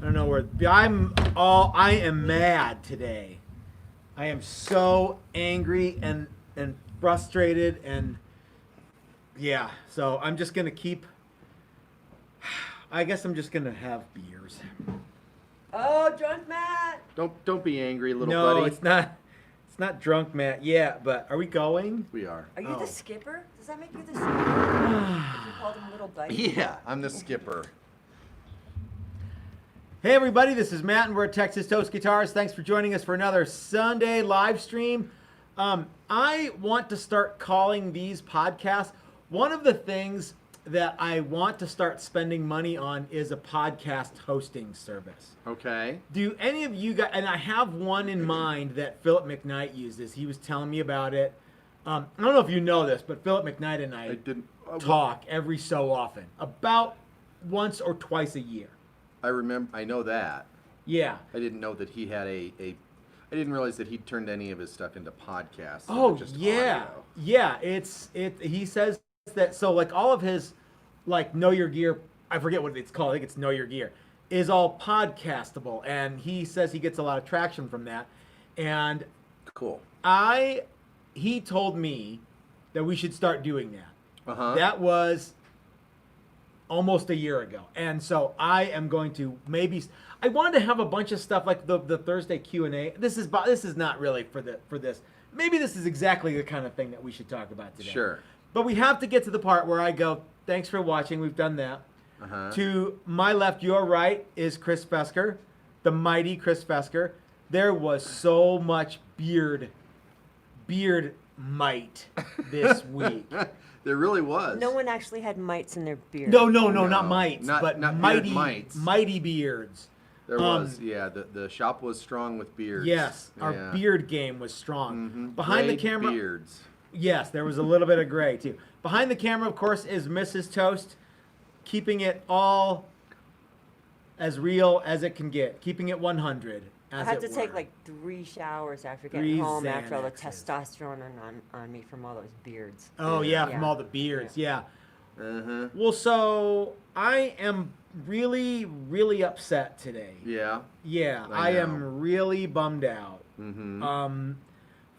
I don't know where I am mad today. I am so angry and frustrated and yeah. So I'm just gonna keep. I guess I'm just gonna have beers. Oh, drunk Matt! Don't be angry, little No, buddy. it's not. It's not drunk, Matt. Yeah, but are we going? We are. Are you Oh. the skipper? Does that make you the skipper? If you called him little buddy? Yeah, I'm the skipper. Hey everybody, this is Matt and we're at Texas Toast Guitars. Thanks for joining us for another Sunday live stream. I want to start calling these podcasts. One of the things that I want to start spending money on is a podcast hosting service. Okay. Do any of you guys, and I have one in mind that Philip McKnight uses. He was telling me about it. I don't know if you know this, but Philip McKnight and I didn't talk every so often, about once or twice a year. I remember. I know that. Yeah. I didn't know that he had I didn't realize that he turned any of his stuff into podcasts. Oh just yeah, audio. yeah. He says that so like all of his like Know Your Gear. I forget what it's called. I think it's Know Your Gear. Is all podcastable, and he says he gets a lot of traction from that. And Cool. he told me that we should start doing that. Uh-huh. That was almost a year ago, and so I am going to maybe. I wanted to have a bunch of stuff like the Thursday Q&A. This is not really for this. Maybe this is exactly the kind of thing that we should talk about today. Sure. But we have to get to the part where I go, thanks for watching. We've done that. Uh-huh. To my left, your right is Chris Fesker, the mighty Chris Fesker. There was so much beard might this week. There really was. No one actually had mites in their beard. No, No, not mites, not mighty, beard mites. mighty beards. There was. Yeah. The shop was strong with beards. Yes, Yeah. our beard game was strong. Mhm. Behind the Gray camera, beards. yes, there was a little bit of gray too. Behind the camera, of course, is Mrs. Toast, keeping it all as real as it can get, keeping it 100. I As had it to take were. like 3 showers after 3 getting home after all the Xanaxes. testosterone on me from all those beards. Oh yeah, from Yeah. all the beards, yeah. Uh-huh. Well, so I am really, really upset today. Yeah. Yeah, I I know. am really bummed out. Mm-hmm.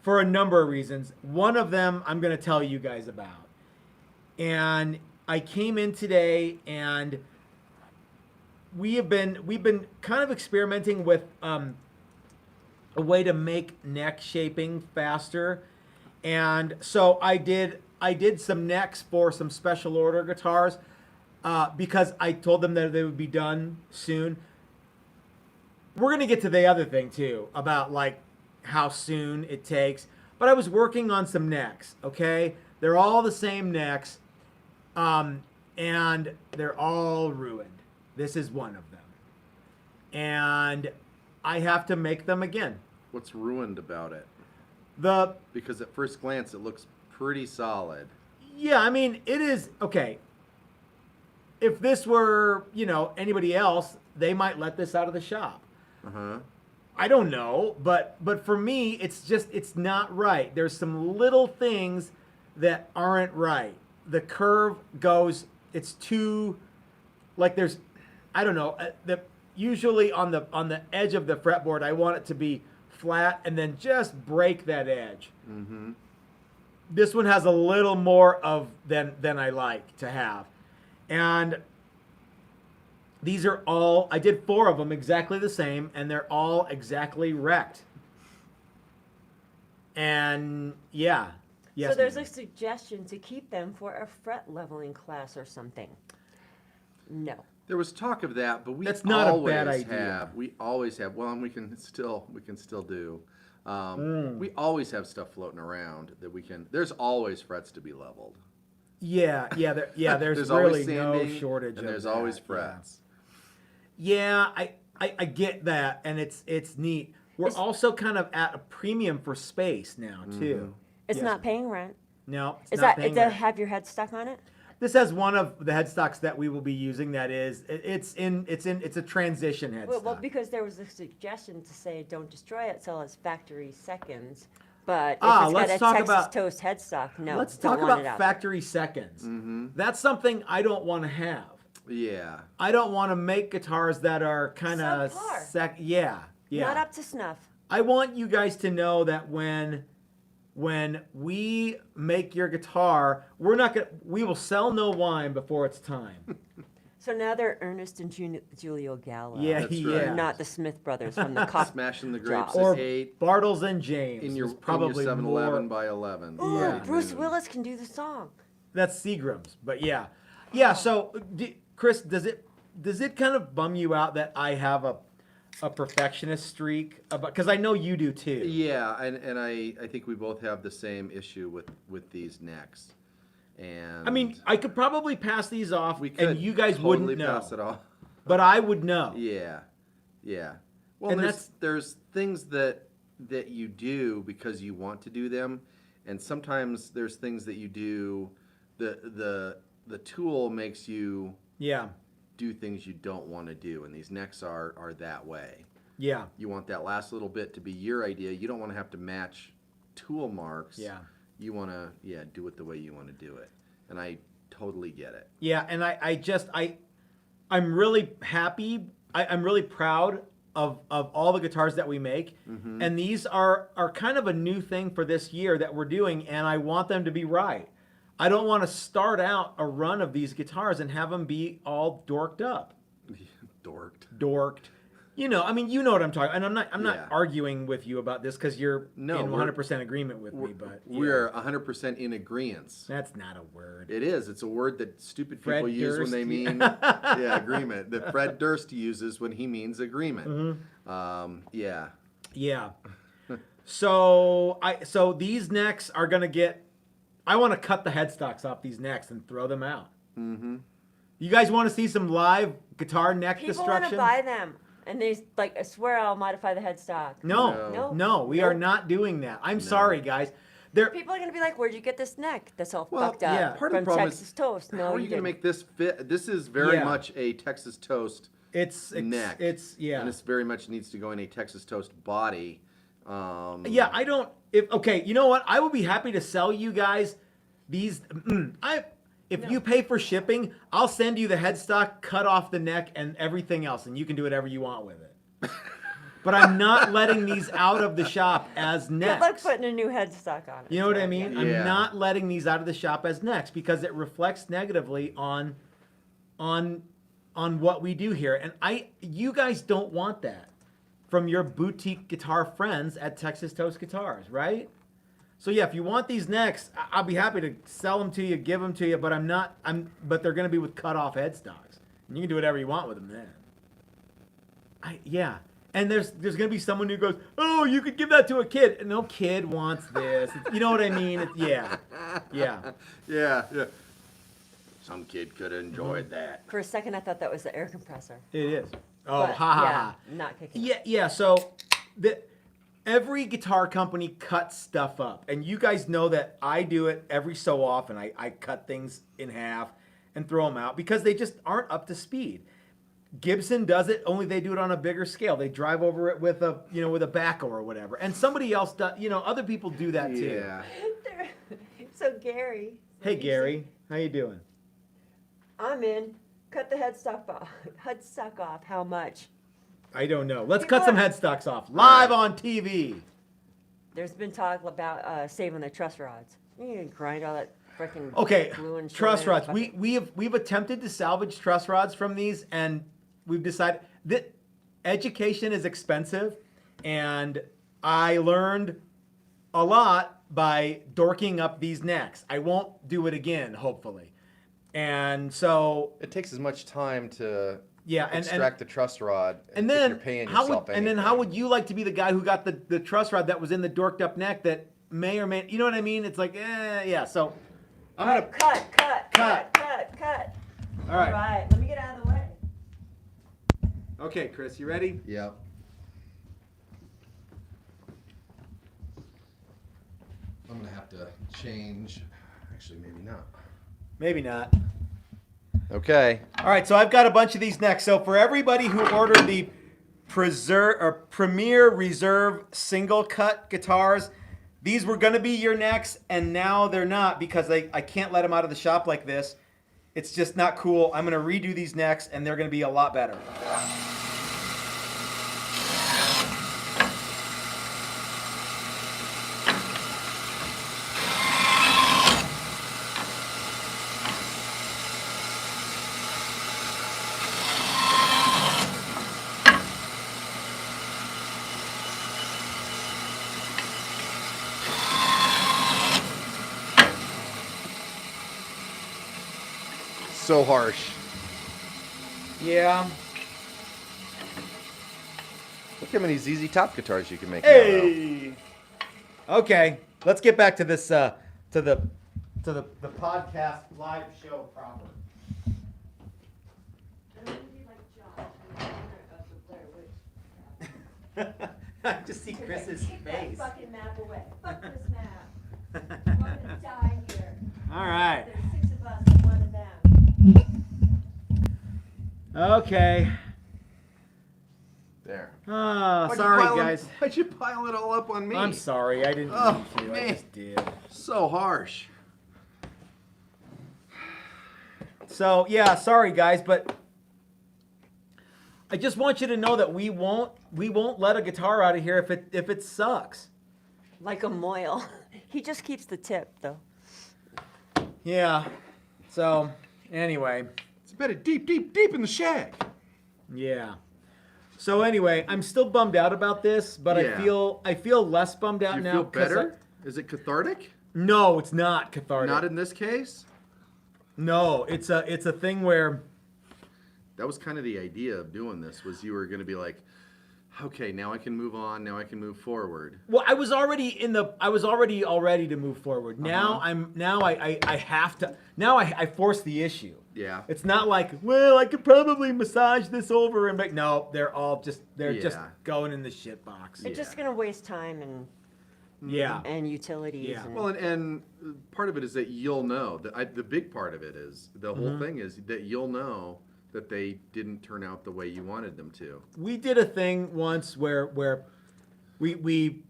For a number of reasons. One of them I'm going to tell you guys about. And I came in today and we've been kind of experimenting with a way to make neck shaping faster. And so I did some necks for some special order guitars because I told them that they would be done soon. We're going to get to the other thing too about like how soon it takes. But I was working on some necks, okay? They're all the same necks and they're all ruined. This is one of them. And I have to make them again. What's ruined about it? The Because at first glance, it looks pretty solid. Yeah, I mean, it is okay. If this were, anybody else, they might let this out of the shop. Uh-huh. I don't know, but for me, it's not right. There's some little things that aren't right. The curve goes, it's too, like there's, I don't know. Usually on the edge of the fretboard, I want it to be flat and then just break that edge. Mm-hmm. This one has a little more of than I like to have. And these are all, I did 4 of them exactly the same, and they're all exactly wrecked. And yeah. Yes, So there's ma'am. a suggestion to keep them for a fret leveling class or something. No. There was talk of that, but we That's not a always bad idea. have. We always have. Well, and we can still do. We always have stuff floating around that we can. There's always frets to be leveled. Yeah, there's always really no sanding, shortage and of there's that, always yeah. frets. Yeah, I get that, and it's neat. We're also kind of at a premium for space now too. It's Yes. not paying rent. No, it's Is not that paying does it rent. have your head stuck on it? This has one of the headstocks that we will be using. That is, it's a transition headstock. Well, because there was a suggestion to say don't destroy it, sell as factory seconds. But if let's it's talk got a Texas about- Toast headstock, no. Let's don't talk want about it out. factory seconds. Mm-hmm. That's something I don't want to have. Yeah. I don't want to make guitars that are kind of Subpar. yeah. Not up to snuff. I want you guys to know that when we make your guitar, we will sell no wine before it's time. So now they're Ernest and Julio Gallo. Yeah, That's yeah. right. Not the Smith brothers from the Cop. Smashing the grapes Or at 8 Bartles and James. in your is probably 7-Eleven more. by 11. Ooh, by Bruce noon. Willis can do the song. That's Seagram's, but yeah. So, Chris, does it kind of bum you out that I have a perfectionist streak because I know you do too. Yeah, and I think we both have the same issue with these necks. And I mean, I could probably pass these off, we could and you guys totally wouldn't know, pass it off. but I would know. Yeah, yeah. Well, And there's things that you do because you want to do them, and sometimes there's things that you do. The tool makes you Yeah, do things you don't want to do, and these necks are that way. yeah, You want that last little bit to be your idea. You don't want to have to match tool marks. yeah, You want to do it the way you want to do it, and I totally get it. yeah. And I'm really happy. I'm really proud of all the guitars that we make, and these are kind of a new thing for this year that we're doing, and I want them to be right. I don't want to start out a run of these guitars and have them be all dorked up. Dorked. You know, I mean, you know what I'm talking. And I'm not Yeah. arguing with you about this because you're No, in we're- 100% agreement with me. But yeah, We're 100% in agreement. that's not a word. It is. It's a word that stupid Fred people use when Durst, they mean agreement. That Fred Durst uses when he means agreement. Yeah. Yeah. So these necks are gonna get. I want to cut the headstocks off these necks and throw them out. Mm-hmm. You guys want to see some live guitar neck People want destruction? to buy them, and they like, I swear I'll modify the headstock. No, we are not doing that. I'm sorry, guys. People are gonna be like, "Where'd you get this neck? That's all fucked up." yeah. Part of from the problem Texas is Toast. No, how are you going to make this fit? This is very Yeah. much a Texas Toast It's neck. It's yeah. And this very much needs to go in a Texas Toast body. Yeah, I don't. Okay, you know what? I would be happy to sell you guys these. If you pay for shipping, I'll send you the headstock, cut off the neck, and everything else, and you can do whatever you want with it. But I'm not letting these out of the shop as Good necks. luck putting a new headstock on it. You know what I mean? Yeah. I'm not letting these out of the shop as necks because it reflects negatively on what we do here, and you guys don't want that from your boutique guitar friends at Texas Toast Guitars, right? So yeah, if you want these necks, I'll be happy to sell them to you, give them to you, but but they're going to be with cut off headstocks, and you can do whatever you want with them then. Yeah. And there's going to be someone who goes, "Oh, you could give that to a kid." And no kid wants this. You know what I mean? Yeah. Yeah. Some kid could have enjoyed that. For a second, I thought that was the air compressor. It is. Oh, But, ha ha yeah, ha. not kicking. Yeah. So every guitar company cuts stuff up, and you guys know that I do it every so often. I cut things in half and throw them out because they just aren't up to speed. Gibson does it, only they do it on a bigger scale. They drive over it with a backhoe or whatever. And somebody else does, other people do that too. Yeah. So Gary. Hey Gary, how you doing? I'm in. Cut the headstock off. Headstock off. How much? I don't know. Let's People cut some are- headstocks off live on TV. There's been talk about saving the truss rods. You can grind all that freaking Okay, glue and shit truss in a rods. bucket. We've attempted to salvage truss rods from these, and we've decided that education is expensive, and I learned a lot by dorking up these necks. I won't do it again, hopefully. And so It takes as much time to and extract the truss rod, and if then you're paying how yourself would how would you like to be the guy who got the truss rod that was in the dorked up neck that may or may, you know what I mean? It's like yeah. So I'm gonna Cut. all right. All right, let me get out of the way. Okay, Chris, you ready? Yep. I'm gonna have to change. Actually, maybe not. Maybe not. Okay. All right, so I've got a bunch of these necks. So for everybody who ordered the Premier Reserve single cut guitars, these were going to be your necks, and now they're not because I can't let them out of the shop like this. It's just not cool. I'm going to redo these necks, and they're going to be a lot better. So harsh. Yeah. Look how many ZZ Top guitars you can make. Now, though. Hey. Okay, let's get back to this to the podcast live show proper. I just see Chris's Take face. that fucking map away. Fuck this map. I'm gonna die here. All right. There's 6 of us and 1 of them. Okay. There. Oh, Why'd you sorry pile guys. Why'd you pile it all up on me? I'm sorry. I didn't Oh, mean to. I man. just did. So harsh. So yeah, sorry guys, but I just want you to know that we won't let a guitar out of here if it sucks. Like a moil. He just keeps the tip, though. Yeah. So anyway, It's embedded deep, deep, deep in the shag. yeah. So anyway, I'm still bummed out about this, but Yeah. I feel less bummed out Do you now. feel 'cause better? Is it cathartic? no, it's not cathartic. Not in this case. No, it's a thing where That was kind of the idea of doing this. Was you were going to be like, okay, now I can move on. Now I can move forward. well, I was already all ready to move forward. Now I have to. Now I force the issue. Yeah. It's not like, well, I could probably massage this over and make. No, they're just Yeah. going in the shit box. It's just gonna waste time and Yeah. utilities. Yeah. And Well, and part of it is that you'll know. The big part of it is the whole thing is that you'll know that they didn't turn out the way you wanted them to. We did a thing once where we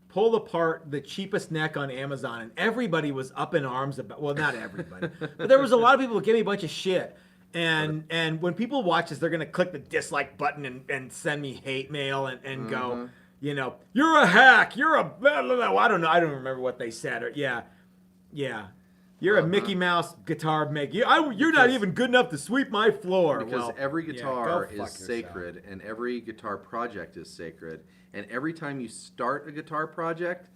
pulled apart the cheapest neck on Amazon, and everybody was up in arms about. Well, not everybody, but there was a lot of people who gave me a bunch of shit. And when people watch this, they're gonna click the dislike button and send me hate mail and go, you know, you're a hack, you're a blah, blah, blah. Well, I don't know, I don't remember what they said. Or yeah. You're a Mickey Mouse guitar maker. You're not even good enough to sweep my floor. Because Well, every yeah, guitar go is fuck yourself. sacred, and every guitar project is sacred. And every time you start a guitar project,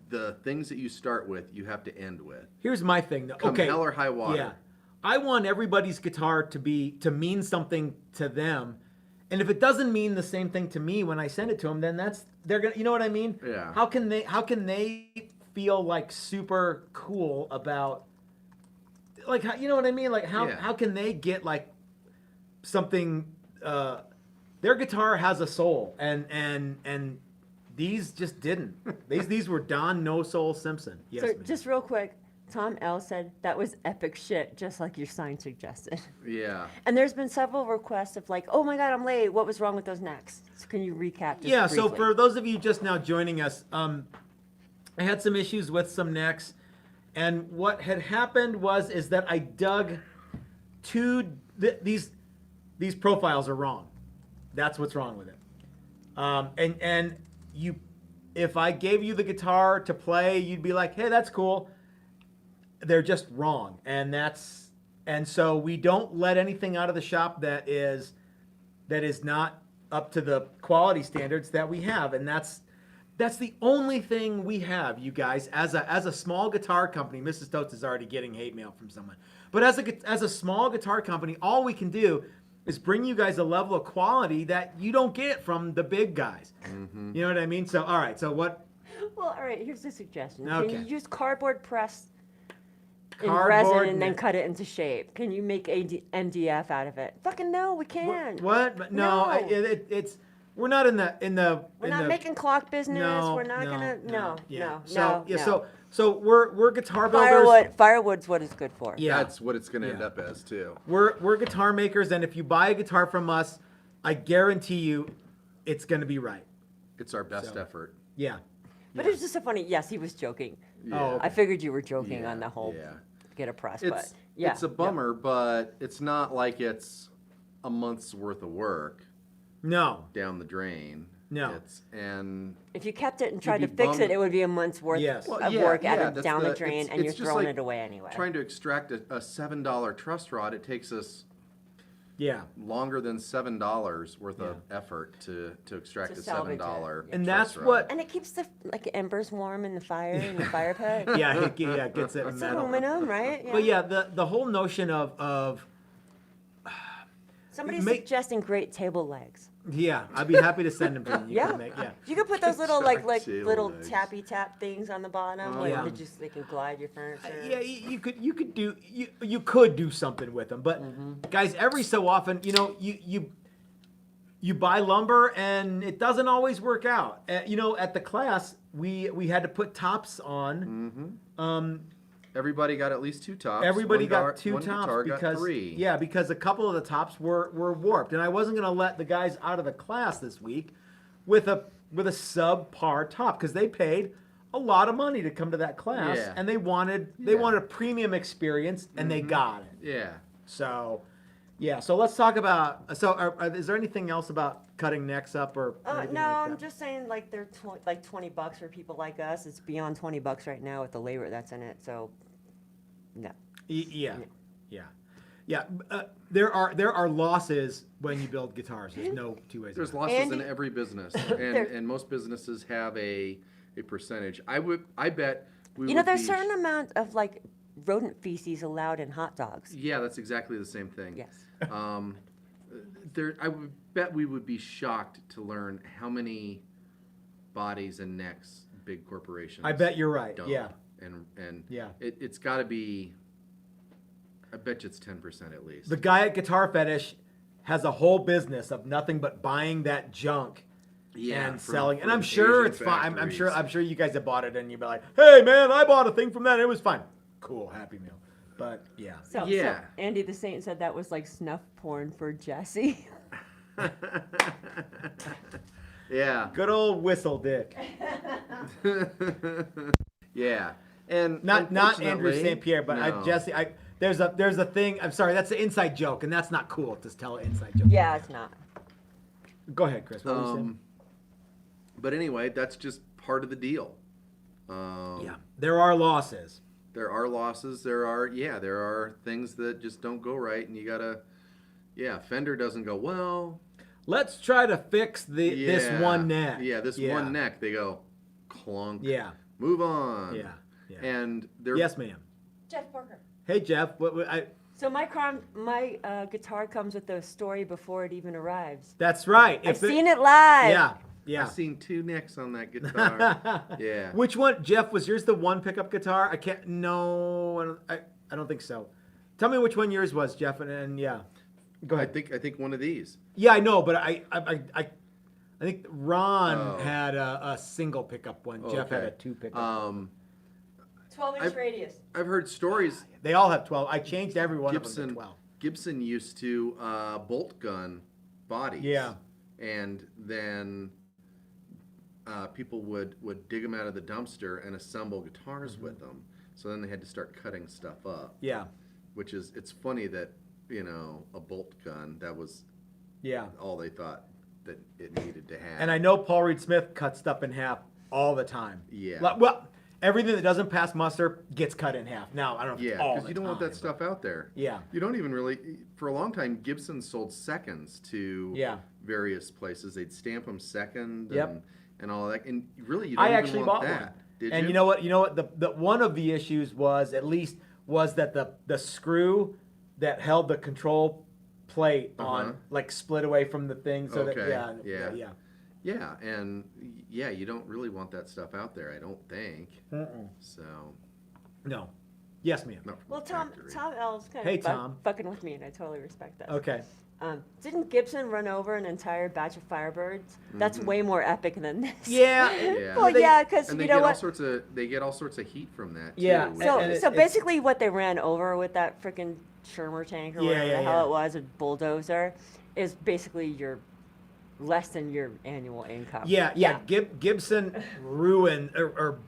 the things that you start with, you have to end with. Here's my thing, though. Come Okay. hell or high water. Yeah. I want everybody's guitar to mean something to them. And if it doesn't mean the same thing to me when I send it to them, then they're gonna, you know what I mean? Yeah. How can they feel like super cool about, like, how, you know what I mean? Like how can they get like something, their guitar has a soul and these just didn't. These were Don No Soul Simpson. Yes, so ma'am. just real quick, Tom L said that was epic shit, just like your sign suggested. Yeah. And there's been several requests of like, oh my god, I'm late. What was wrong with those necks? So can you recap? Just Yeah, so briefly? for those of you just now joining us, I had some issues with some necks, and what had happened is that I dug these profiles are wrong. That's what's wrong with it. And you, if I gave you the guitar to play, you'd be like, hey, that's cool. They're just wrong, and so we don't let anything out of the shop that is not up to the quality standards that we have, and that's the only thing we have, you guys, as a small guitar company. Mrs. Totes is already getting hate mail from someone, but as a small guitar company, all we can do is bring you guys a level of quality that you don't get from the big guys. You know what I mean? So all right, so what? Well, all right. Here's a suggestion. Okay. Can you use cardboard press in Cardboard resin and then neck. cut it into shape? Can you make MDF out of it? Fucking no, we can't. What? But no, No. It's we're not in the. We're not making clock business. No, We're not no, gonna. No, yeah. no, So no. yeah, no. so we're guitar builders. Firewood's what it's good for. Yeah. That's what it's going to end Yeah. up as, too. We're guitar makers, and if you buy a guitar from us, I guarantee you, it's gonna be right. It's our best So- effort. Yeah. But it's just so funny. Yes, he was joking. Yeah. Oh, I figured you were joking on the whole Yeah. get a press. It's But yeah, it's a bummer, but it's not like it's a month's worth of work No. down the drain. No. And if you kept it and tried be to fix bummed- it, it would be a month's worth Yes. Well, of yeah, work yeah, added that's down the the- drain, it's- and you're it's just throwing like it away anyway. trying to extract a $7 truss rod, it takes us Yeah. longer than $7 worth of effort to extract To a salvage it. $7 And truss that's rod. what- And it keeps the embers warm in the fire in the fire pit. Yeah, it gets it It's metal. aluminum, right? But yeah, the whole notion of Somebody's make- suggesting great table legs. yeah, I'd be happy to send them to you. You Yeah. can make- yeah. You could put those little Exact table little legs. tappy tap things on the bottom, Yeah. they can glide your furniture. Yeah, you could do something with them, but guys, every so often, you buy lumber and it doesn't always work out. At the class, we had to put tops on. Everybody got at least 2 tops. Everybody One got 2 one tops guitar because got 3. because a couple of the tops were warped, and I wasn't going to let the guys out of the class this week with a subpar top because they paid a lot of money to come to that class, Yeah. and they wanted a premium experience, and they got it. Yeah. So, yeah. So let's talk about. So, is there anything else about cutting necks up or? anything No, like I'm that? just saying they're $20 for people like us. It's beyond $20 right now with the labor that's in it. So, no. Yeah. There are losses when you build guitars. There's no two ways. There's about it. losses in Andy- every business, There- and most businesses have a percentage. I bet we You know, would there's be- certain amount of rodent feces allowed in hot dogs. Yeah, that's exactly the same thing. Yes. I would bet we would be shocked to learn how many bodies and necks big corporations. I bet you're right. dump. Yeah. And Yeah. it's got to be. I bet you it's 10% at least. The guy at Guitar Fetish has a whole business of nothing but buying that junk and selling. And I'm sure it's fine. I'm sure you guys have bought it and you'd be like, "Hey man, I bought a thing from that. It was fine." Cool, Happy Meal. But yeah. So Yeah. Andy the Saint said that was like snuff porn for Jesse. Yeah. Good old whistle dick. Yeah. And Not Andrew unfortunately- St. Pierre, but No. Jesse. There's a thing. I'm sorry, that's an inside joke, and that's not cool to tell an inside joke. Yeah, it's not. Go ahead, Chris. What were you saying? But anyway, that's just part of the deal. Yeah, there are losses. There are losses. There are things that just don't go right, and you gotta. Yeah, Fender doesn't go well. Let's try to fix this Yeah, one neck. Yeah, this one neck. They go clunk. Yeah. Move on. Yeah. And they're Yes, ma'am. Jeff Parker. Hey, Jeff. So my guitar comes with the story before it even arrives. That's right. I've seen it live. Yeah. Yeah. I've seen 2 necks on that guitar. Yeah. Which one, Jeff? Was yours the one pickup guitar? I can't. No, I don't think so. Tell me which one yours was, Jeff, and yeah. Go I ahead. think one of these. Yeah, I know, but I think Ron Oh. had a single pickup one. Jeff had a Okay. 2 pickup. 12-inch radius. I've heard stories. They all have 12. I changed every one of them to 12. Gibson used to bolt gun bodies. Yeah. And then people would dig them out of the dumpster and assemble guitars with them. So then they had to start cutting stuff up. Yeah. Which is, it's funny that, a bolt gun, that was Yeah. all they thought that it needed to have. And I know Paul Reed Smith cuts stuff in half all the time. Yeah. Well, everything that doesn't pass muster gets cut in half. Now, I don't know if it's Yeah, all because the you don't want time, that stuff out there. Yeah. You don't even really. For a long time, Gibson sold seconds to Yeah. various places. They'd stamp them second Yep. and all that. And really, you don't I even actually want bought that. one. Did And you? you know what? The one of the issues was that the screw that held the control plate on split away from the thing. So Okay, that yeah. yeah. Yeah, and yeah, you don't really want that stuff out there. I don't think. So. No. Yes, ma'am. Not from Well, the Tom factory. L's kind Hey, of Tom. fucking with me, and I totally respect that. Okay. Didn't Gibson run over an entire batch of Firebirds? That's way more epic than this. Yeah. Yeah. Well, yeah, because And you they know get all what? sorts of. They get all sorts of heat from that. Too, Yeah, which So, and is- so it's- basically, what they ran over with that freaking Shermer tank or Yeah, whatever yeah, the hell yeah. it was, a bulldozer, is basically less than your annual income. Yeah. Gibson ruined or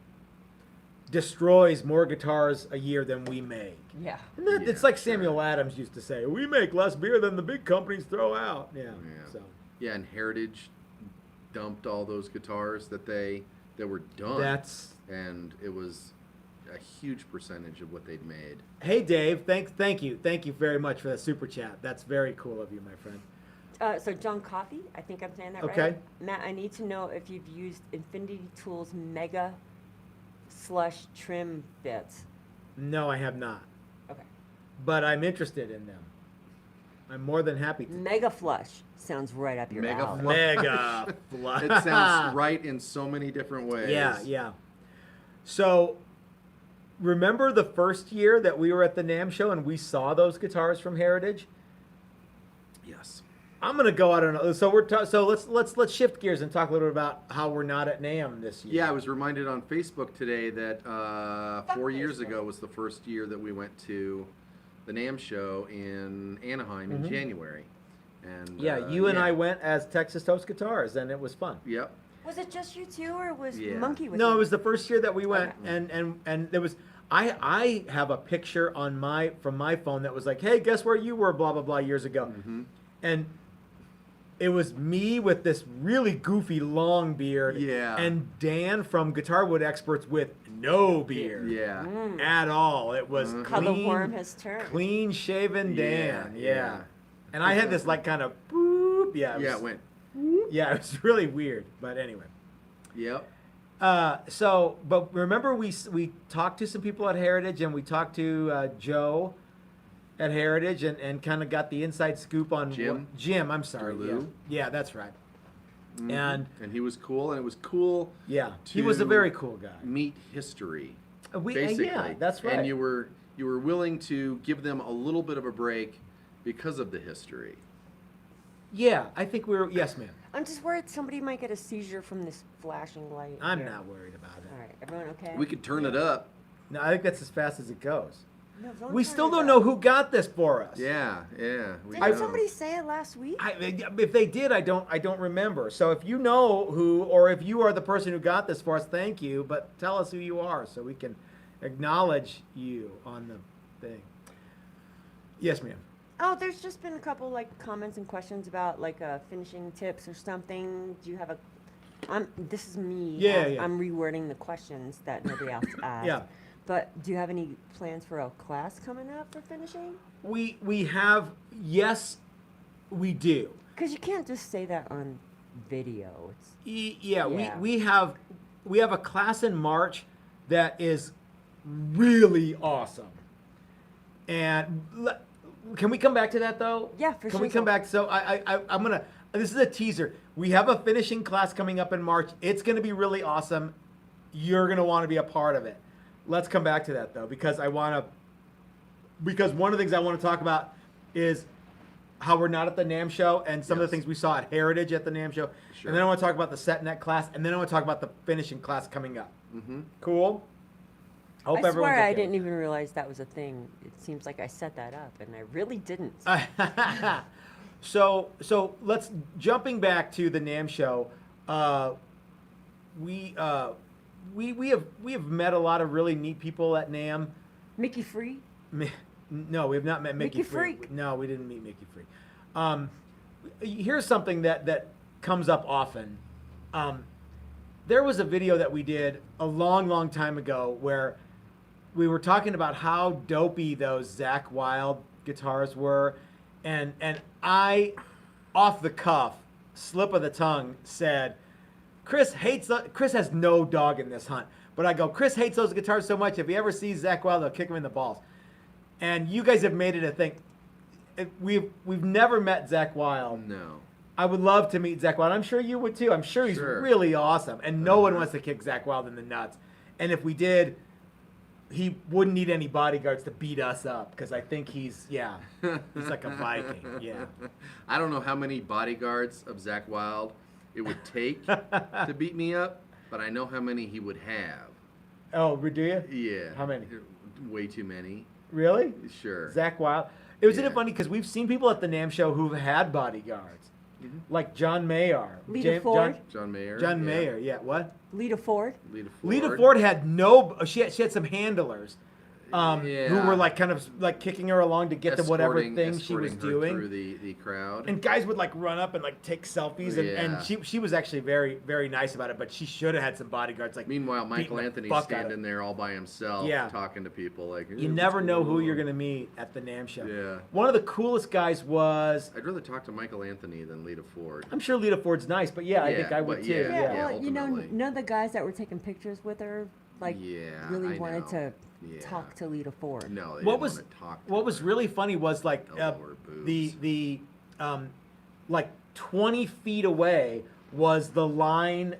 destroys more guitars a year than we make. Yeah. And that, Yeah, it's like sure. Samuel Adams used to say, we make less beer than the big companies throw out. Yeah. Yeah. So Yeah, and Heritage dumped all those guitars that were done. that's. And it was a huge percentage of what they'd made. Hey Dave, thank you very much for that super chat. That's very cool of you, my friend. So John Coffey, I think I'm saying that Okay. right. Matt, I need to know if you've used Infinity Tools Mega Slush trim bits. No, I have not, Okay. but I'm interested in them. I'm more than happy to. Mega Flush sounds right up your Mega alley. Flush. Mega flush. It sounds right in so many different ways. Yeah, yeah. So, remember the first year that we were at the NAMM show and we saw those guitars from Heritage? Yes. I'm gonna go out on. So let's shift gears and talk a little bit about how we're not at NAMM this year. Yeah, I was reminded on Facebook today that 4 years Facebook. ago was the first year that we went to the NAMM show in Anaheim in Mhm. January. And Yeah, you and yeah. I went as Texas Toast Guitars, and it was fun. Yep. Was it just you two, or was Yeah. Monkey with No, you? it was the first year that we went, Okay. and there was. I have a picture on from my phone that was like, hey, guess where you were, blah blah blah, years ago, Mm-hmm. and it was me with this really goofy long beard, Yeah. and Dan from Guitar Wood Experts with no beard, Yeah. Mm. at all. It was Mhm. How the clean, worm has turned. clean shaven Dan, Yeah, yeah. yeah. And I had this like kind of boop, yeah, Yeah, it went. yeah, it was really weird, but anyway. Yep. But remember we talked to some people at Heritage, and we talked to Joe at Heritage, and kind of got the inside scoop on Jim? Jim, I'm sorry. Yeah. Derlew? Yeah, that's right. Mhm. And he was cool, and it was cool yeah, he was a to very cool guy. meet history. Yeah, that's right. And you were willing to give them a little bit of a break because of the history. Yeah, I think we were. Yes, ma'am. I'm just worried somebody might get a seizure from this flashing light. I'm here. not worried about All it. right, everyone okay? We could turn it up. No, I think that's as fast as it goes. No, We turn still it don't up. know who got this for us. Yeah, yeah. We Didn't know. somebody say it last week? If they did, I don't remember. So if you know who, or if you are the person who got this for us, thank you. But tell us who you are so we can acknowledge you on the thing. Yes, ma'am. Oh, there's just been a couple like comments and questions about like finishing tips or something. Do you have a? This is me. Yeah, yeah. I'm rewording the questions that nobody else asked. Yeah. But do you have any plans for a class coming up for finishing? We have, yes, we do. Because you can't just say that on video. It's Yeah, Yeah. we have a class in March that is really awesome. And can we come back to that though? Yeah, for Can we sure. come back? So I'm gonna. This is a teaser. We have a finishing class coming up in March. It's gonna be really awesome. You're gonna want to be a part of it. Let's come back to that though, because because one of the things I want to talk about is how we're not at the NAMM show and some of Yes. the things we saw at Heritage at the NAMM show. Sure. And then I want to talk about the set net class, and then I want to talk about the finishing class coming up. Mm-hmm. Cool? Hope I everyone's swear I okay didn't with even realize that was a thing. It seems like I set that up, and I really didn't. it. So let's jumping back to the NAMM show. We have met a lot of really neat people at NAMM. Mickey Free? No, we have not met Mickey Mickey Freak. Freak. No, we didn't meet Mickey Freak. Here's something that comes up often. There was a video that we did a long time ago where we were talking about how dopey those Zakk Wylde guitars were, and I, off the cuff, slip of the tongue, said, Chris has no dog in this hunt. But I go, Chris hates those guitars so much, if he ever sees Zakk Wylde, he'll kick him in the balls. And you guys have made it a thing. We've never met Zakk Wylde. No. I would love to meet Zakk Wylde. I'm sure you would too. I'm sure he's Sure. really awesome. And no one Uh-huh. wants to kick Zakk Wylde in the nuts. And if we did, he wouldn't need any bodyguards to beat us up, because I think he's like a Viking. Yeah. I don't know how many bodyguards of Zakk Wylde it would take to beat me up, but I know how many he would have. Oh, do you? Yeah. How many? Way too many. Really? Sure. Zakk Wylde. Isn't Yeah. it funny because we've seen people at the NAMM show who've had bodyguards. like John Mayer. Lita Ford? John Mayer. John yeah. Mayer, yeah. What? Lita Ford? Lita Ford. Lita Ford had no. She had some handlers, who Yeah. were like kind of like kicking her along to get to whatever thing she was escorting her doing. through the crowd. And guys would like run up and like take selfies, and, Yeah. and she was actually very, very nice about it. But she should have had some bodyguards. Like Meanwhile, Michael beating the Anthony's fuck out of- standing there all by himself, Yeah. talking to people. Like, You "Hey, never what's know going who you're on?" gonna meet at the NAMM show. Yeah. One of the coolest guys was. I'd rather talk to Michael Anthony than Lita Ford. I'm sure Lita Ford's nice, but yeah, I Yeah, think I would but too. yeah, Yeah, Yeah. well, you know, ultimately. none of the guys that were taking pictures with her, like, Yeah, really I wanted know. to Yeah. talk to Lita Ford. No, they What didn't was want to talk to what was her. really funny was like Elbow her boobs. the like 20 feet away was the line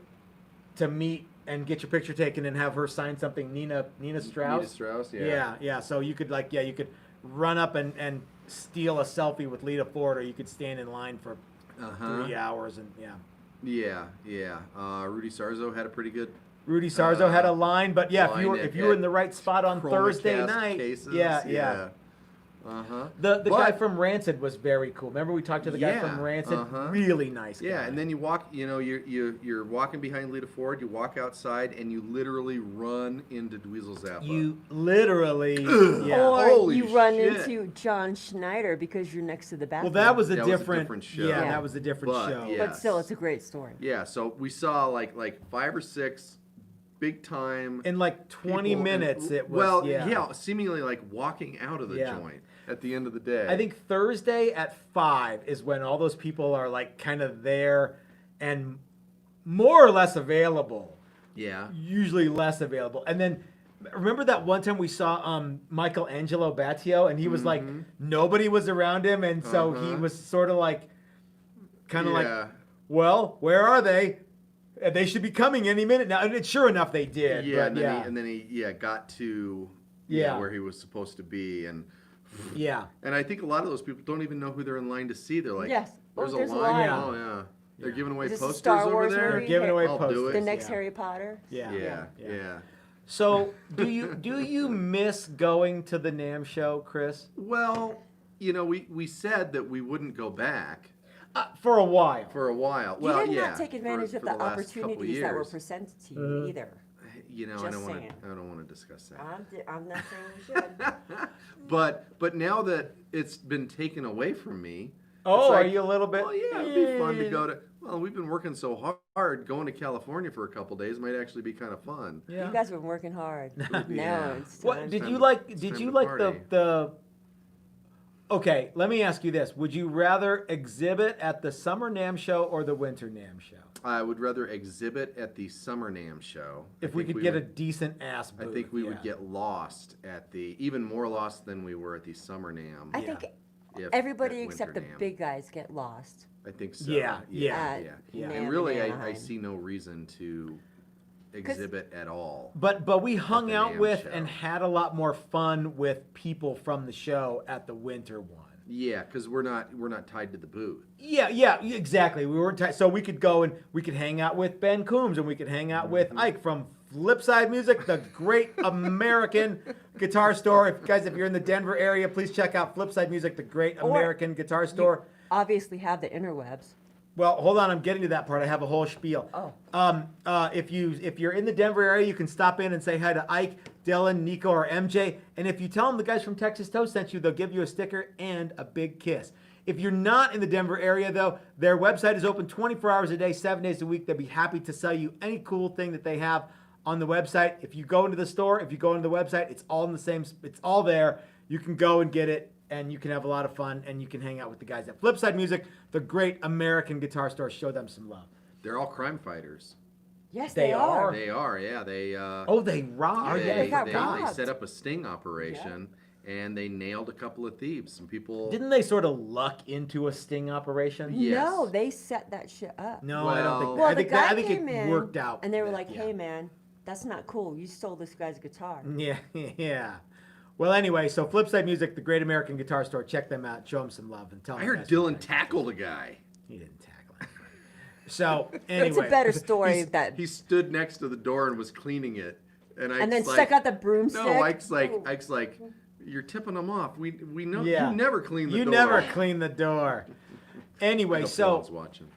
to meet and get your picture taken and have her sign something. Nina Strauss. Nita Strauss, yeah. Yeah. So you could you could run up and steal a selfie with Lita Ford, or you could stand in line for Uh-huh. 3 hours and yeah. Yeah. Rudy Sarzo had a pretty good Rudy Sarzo had a line, but yeah, line if you were in the right spot on Thursday Chromacast night, cases. yeah. Uh-huh. The But- guy from Rancid was very cool. Remember we talked to the guy Yeah, from Rancid? uh-huh. Really nice guy. Yeah, and then you walk, you're walking behind Lita Ford, you walk outside, and you literally run into Dweezil Zappa. you literally, yeah. Or Holy you run shit. into John Schneider because you're next to the Well, bathroom. that was a That was a different, different show. Yeah, Yeah. that was a different But, show. yeah. But still, it's a great story. Yeah, so we saw like 5 or 6 big time In like 20 people, minutes, and, it was. well, yeah. seemingly like walking out of the Yeah. joint at the end of the day. I think Thursday at 5 is when all those people are like kind of there and more or less available. Yeah. Usually less available. And then remember that one time we saw Michelangelo Battio, and he was like nobody was around him, and so he Uh-huh. was sort of like kind of like, Yeah. well, where are they? They should be coming any minute now. And sure enough, they did. Yeah, but and then yeah, he got to Yeah. where he was supposed to be, and yeah. I think a lot of those people don't even know who they're in line to see. They're like, Yes. Oh, there's, there's a a line. line. Oh yeah, they're giving away Is this a posters Star over Wars there. They're movie? giving away I'll do posters. it. The next yeah. Harry Potter. Yeah. Yeah. So do you miss going to the NAMM show, Chris? Well, we said that we wouldn't go back For a while. for a while. You well, did yeah, not take advantage for of the the last couple opportunities that were years. presented to you either. I Just don't want saying. to. I don't want to discuss that. I'm not saying you should. But now that it's been taken away from me. Oh, it's like, are you a little bit? Well, yeah, it'd be fun to go to. Well, we've been working so hard. Going to California for a couple days might actually be kind of fun. Yeah. You guys have been working hard. Yeah. Now it's time. What did time you to- like? it's Did time you to like party. the? Okay, let me ask you this: would you rather exhibit at the summer NAMM show or the winter NAMM show? I would rather exhibit at the Summer NAMM show. I If we think could get a would- decent ass booth, I think we would yeah. get lost at even more lost than we were at the Summer NAMM. I Yeah. think if- everybody at except the Winter NAMM. big guys get lost. I think so. Yeah. Yeah. Yeah. And NAMM really, in I Anaheim. see no reason to exhibit at all. But we hung the out NAMM with show. and had a lot more fun with people from the show at the winter one. Yeah, because we're not tied to the booth. Yeah, exactly. We weren't so we could go and we could hang out with Ben Coombs and we could hang out with Ike from Flipside Music, the great American guitar store. If you're in the Denver area, please check out Flipside Music, the great Or American guitar store. Obviously have the interwebs. Well, hold on, I'm getting to that part. I have a whole spiel. Oh. If you're in the Denver area, you can stop in and say hi to Ike, Dylan, Nico, or MJ. And if you tell them the guys from Texas Toast sent you, they'll give you a sticker and a big kiss. If you're not in the Denver area, though, their website is open 24 hours a day, 7 days a week. They'll be happy to sell you any cool thing that they have on the website. If you go into the store, if you go into the website, it's all in the same. It's all there. You can go and get it. And you can have a lot of fun, and you can hang out with the guys at Flipside Music, the great American guitar store. Show them some love. They're all crime fighters. Yes, They they are. are. They are, yeah. They Oh, they rock! yeah, they got they robbed. set up a sting operation and they nailed a couple of thieves. Some people Didn't they sort of luck into a sting operation? Yes. No, they set that shit up. No, I don't think. Well- Well, I the think guy I think came it in, worked out. and they were like, Yeah. "Hey, man, that's not cool. You stole this guy's guitar." Yeah, yeah. Well, anyway, so Flipside Music, the great American guitar store. Check them out. Show them some love and tell I them. heard guys from Dylan Texas. tackled a guy. He didn't tackle anybody. So anyway, It's a better story that. He stood next to the door and was cleaning it. And And then Ike's stuck like, out the broomstick. No, Ike's like, you're tipping them off. We know Yeah. you never clean the You door. never clean the door. Anyway, No so one's watching.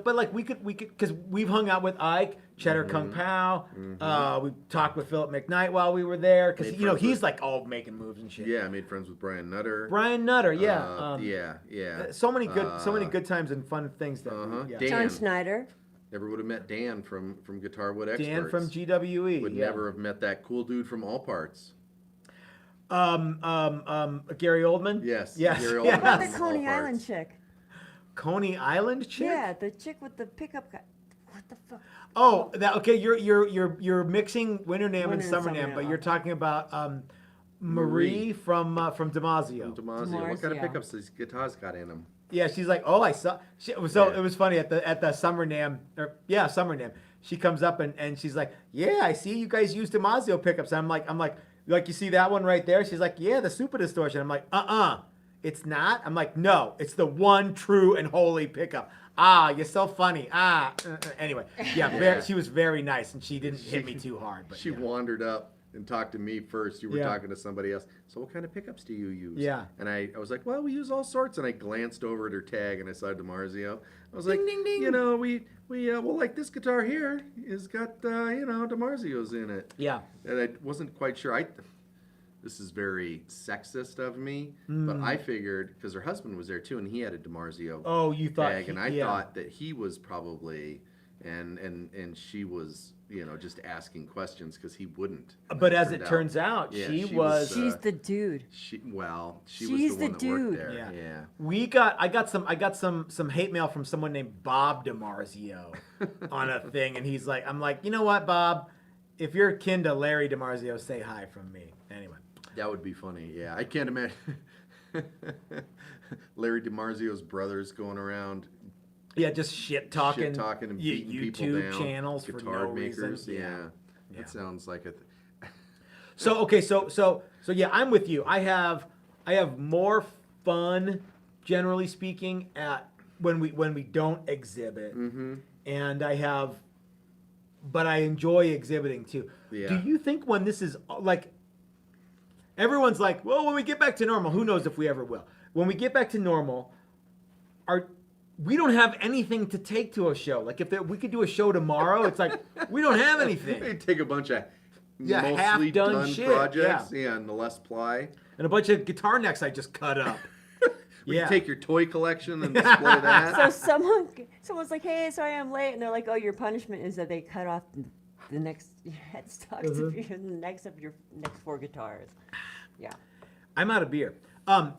but like we could because we've hung out with Ike, Cheddar Mm-hmm. Kung Pao. We talked with Philip McKnight while we were there because Made you know friends he's with- like all making moves and shit. Yeah, I made friends with Brian Nutter. Brian Nutter, yeah, Yeah. so many good times and fun things that we, yeah. Dan. John Schneider. Never would have met Dan from Guitar Wood Experts. Dan from GWE. Would yeah. never have met that cool dude from All Parts. Gary Oldman. Yes. Yes. Gary What Oldman about the from Coney All Island Parts. chick? Coney Island chick. Yeah, the chick with the pickup guy. What the fuck? Oh, that okay. You're mixing Winter NAMM and Winter and Summer Summer NAMM, but NAMM, you're okay. talking about Marie from Damasio. Damasio. What kind of Damasio. pickups these guitars got in them? Yeah, she's like, oh, I saw. It was funny at the Summer NAMM, Summer NAMM. She comes up and she's like, yeah, I see you guys use Damasio pickups. And I'm like, you see that one right there? She's like, yeah, the Super Distortion. I'm like, it's not. I'm like, no, it's the one true and holy pickup. Ah, you're so funny. Anyway, yeah, she was very nice and she didn't hit me too hard. But She yeah. wandered up and talked to me first. You were Yeah. talking to somebody else. So what kind of pickups do you use? Yeah. And I was like, well, we use all sorts. And I glanced over at her tag and I saw Damasio. I was like, Ding, ding, ding. you know, well, like this guitar here has got, Damasio's in it. Yeah. And I wasn't quite sure. This is very sexist of me, but I figured, because her husband was there too, and he had a Damasio Oh, you thought? tag, and I thought that he was probably, and she was, just asking questions because he wouldn't. And But that as it turns out, Yeah, she she was. was, She's the dude. she was She's the one the that worked dude. there. Yeah. I got some hate mail from someone named Bob DiMarzio on a thing, and I'm like, you know what, Bob? If you're kin to Larry DiMarzio, say hi from me. Anyway. That would be funny. Yeah, I can't imagine Larry DiMarzio's brothers going around Yeah, just shit talking and beating people YouTube down. channels for Guitar no makers. reason. Yeah. That sounds like a. So okay, so yeah, I'm with you. I have more fun, generally speaking, at when we don't exhibit, and but I enjoy exhibiting too. Yeah. Do you think when this is like, everyone's like, well, when we get back to normal, who knows if we ever will? When we get back to normal, we don't have anything to take to a show. Like we could do a show tomorrow, it's like we don't have anything. They take a bunch of mostly half-done done shit, projects, and the Les Ply. And a bunch of guitar necks I just cut up. You take your toy collection and display that. So someone's like, hey, sorry I'm late, and they're like, oh, your punishment is that they cut off the next headstocks of your next next 4 guitars. Yeah. I'm out of beer. I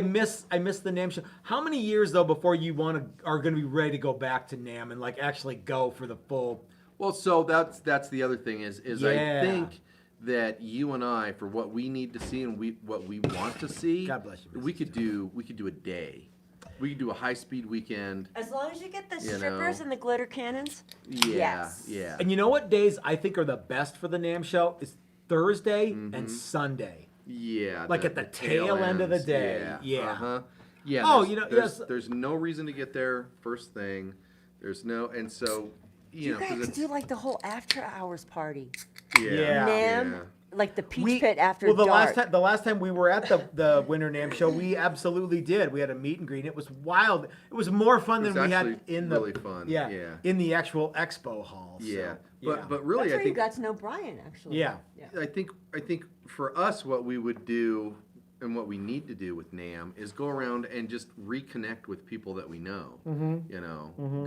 miss the NAMM show. How many years though before you are gonna be ready to go back to NAMM and like actually go for the full? Well, so that's the other thing is Yeah. I think that you and I, for what we need to see and what we want to see, God bless you, we could do a day. We could do a high-speed weekend. As long as you get the You strippers know. and the glitter cannons. Yeah, Yes. yeah. And you know what days I think are the best for the NAMM show is Thursday and Sunday. Yeah. Like at the tail end of the ends, day. Yeah. Yeah. Uh-huh. Yeah. Oh, there's no reason to get there first thing. There's no, and so, You because guys it's, do like the whole after hours party. Yeah. NAMM, like the Peach Pit after the dark. last time we were at the Winter NAMM show, we absolutely did. We had a meet and greet. It was wild. It was more fun It was than we had actually in the really fun. Yeah, Yeah. in the actual expo hall. So, yeah. yeah. But really, That's I where you think got to know Brian, actually. Yeah. I think for us, what we would do and what we need to do with NAMM is go around and just reconnect with people that we know.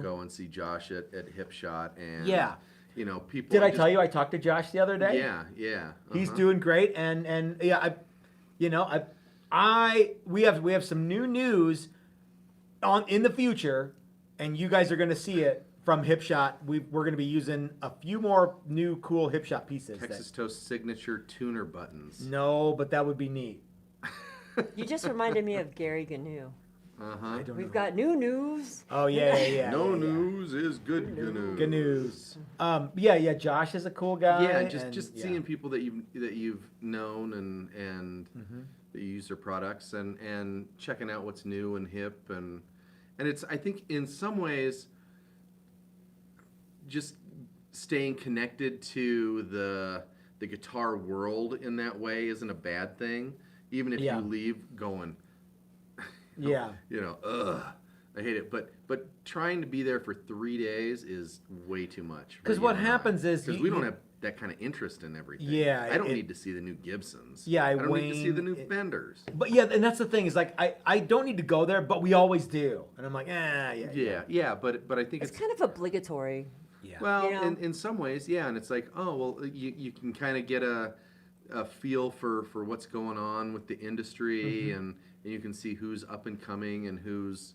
Go and see Josh at Hip Shot and Yeah. People. Did I tell you I talked to Josh the other day? Yeah. He's uh-huh. doing great, and yeah, we have some new news in the future, and you guys are going to see it from Hip Shot. We're going to be using a few more new cool Hip Shot pieces. Texas Toast signature tuner buttons. No, but that would be neat. You just reminded me of Gary Gnu. Uh-huh. We've got new news. Oh yeah. No news is good news. Good news. Yeah. Josh is a cool guy. Yeah, and, just seeing people that you've known and that you use their products and checking out what's new and hip and it's, I think, in some ways, just staying connected to the guitar world in that way isn't a bad thing, even if Yeah. you leave going, Yeah. I hate it. But trying to be there for 3 days is way too much. Because what happens is because we don't have that kind of interest in everything. Yeah, I don't need to see the new Gibsons. Yeah, I don't need to see the Wayne, new Fenders. But yeah, and that's the thing is like I don't need to go there, but we always do, and I'm like, Yeah, but I think It's kind of obligatory. yeah. well, You know? in some ways, yeah, and it's like, oh well, you can kind of get a feel for what's going on with the industry, and you can see who's up and coming and who's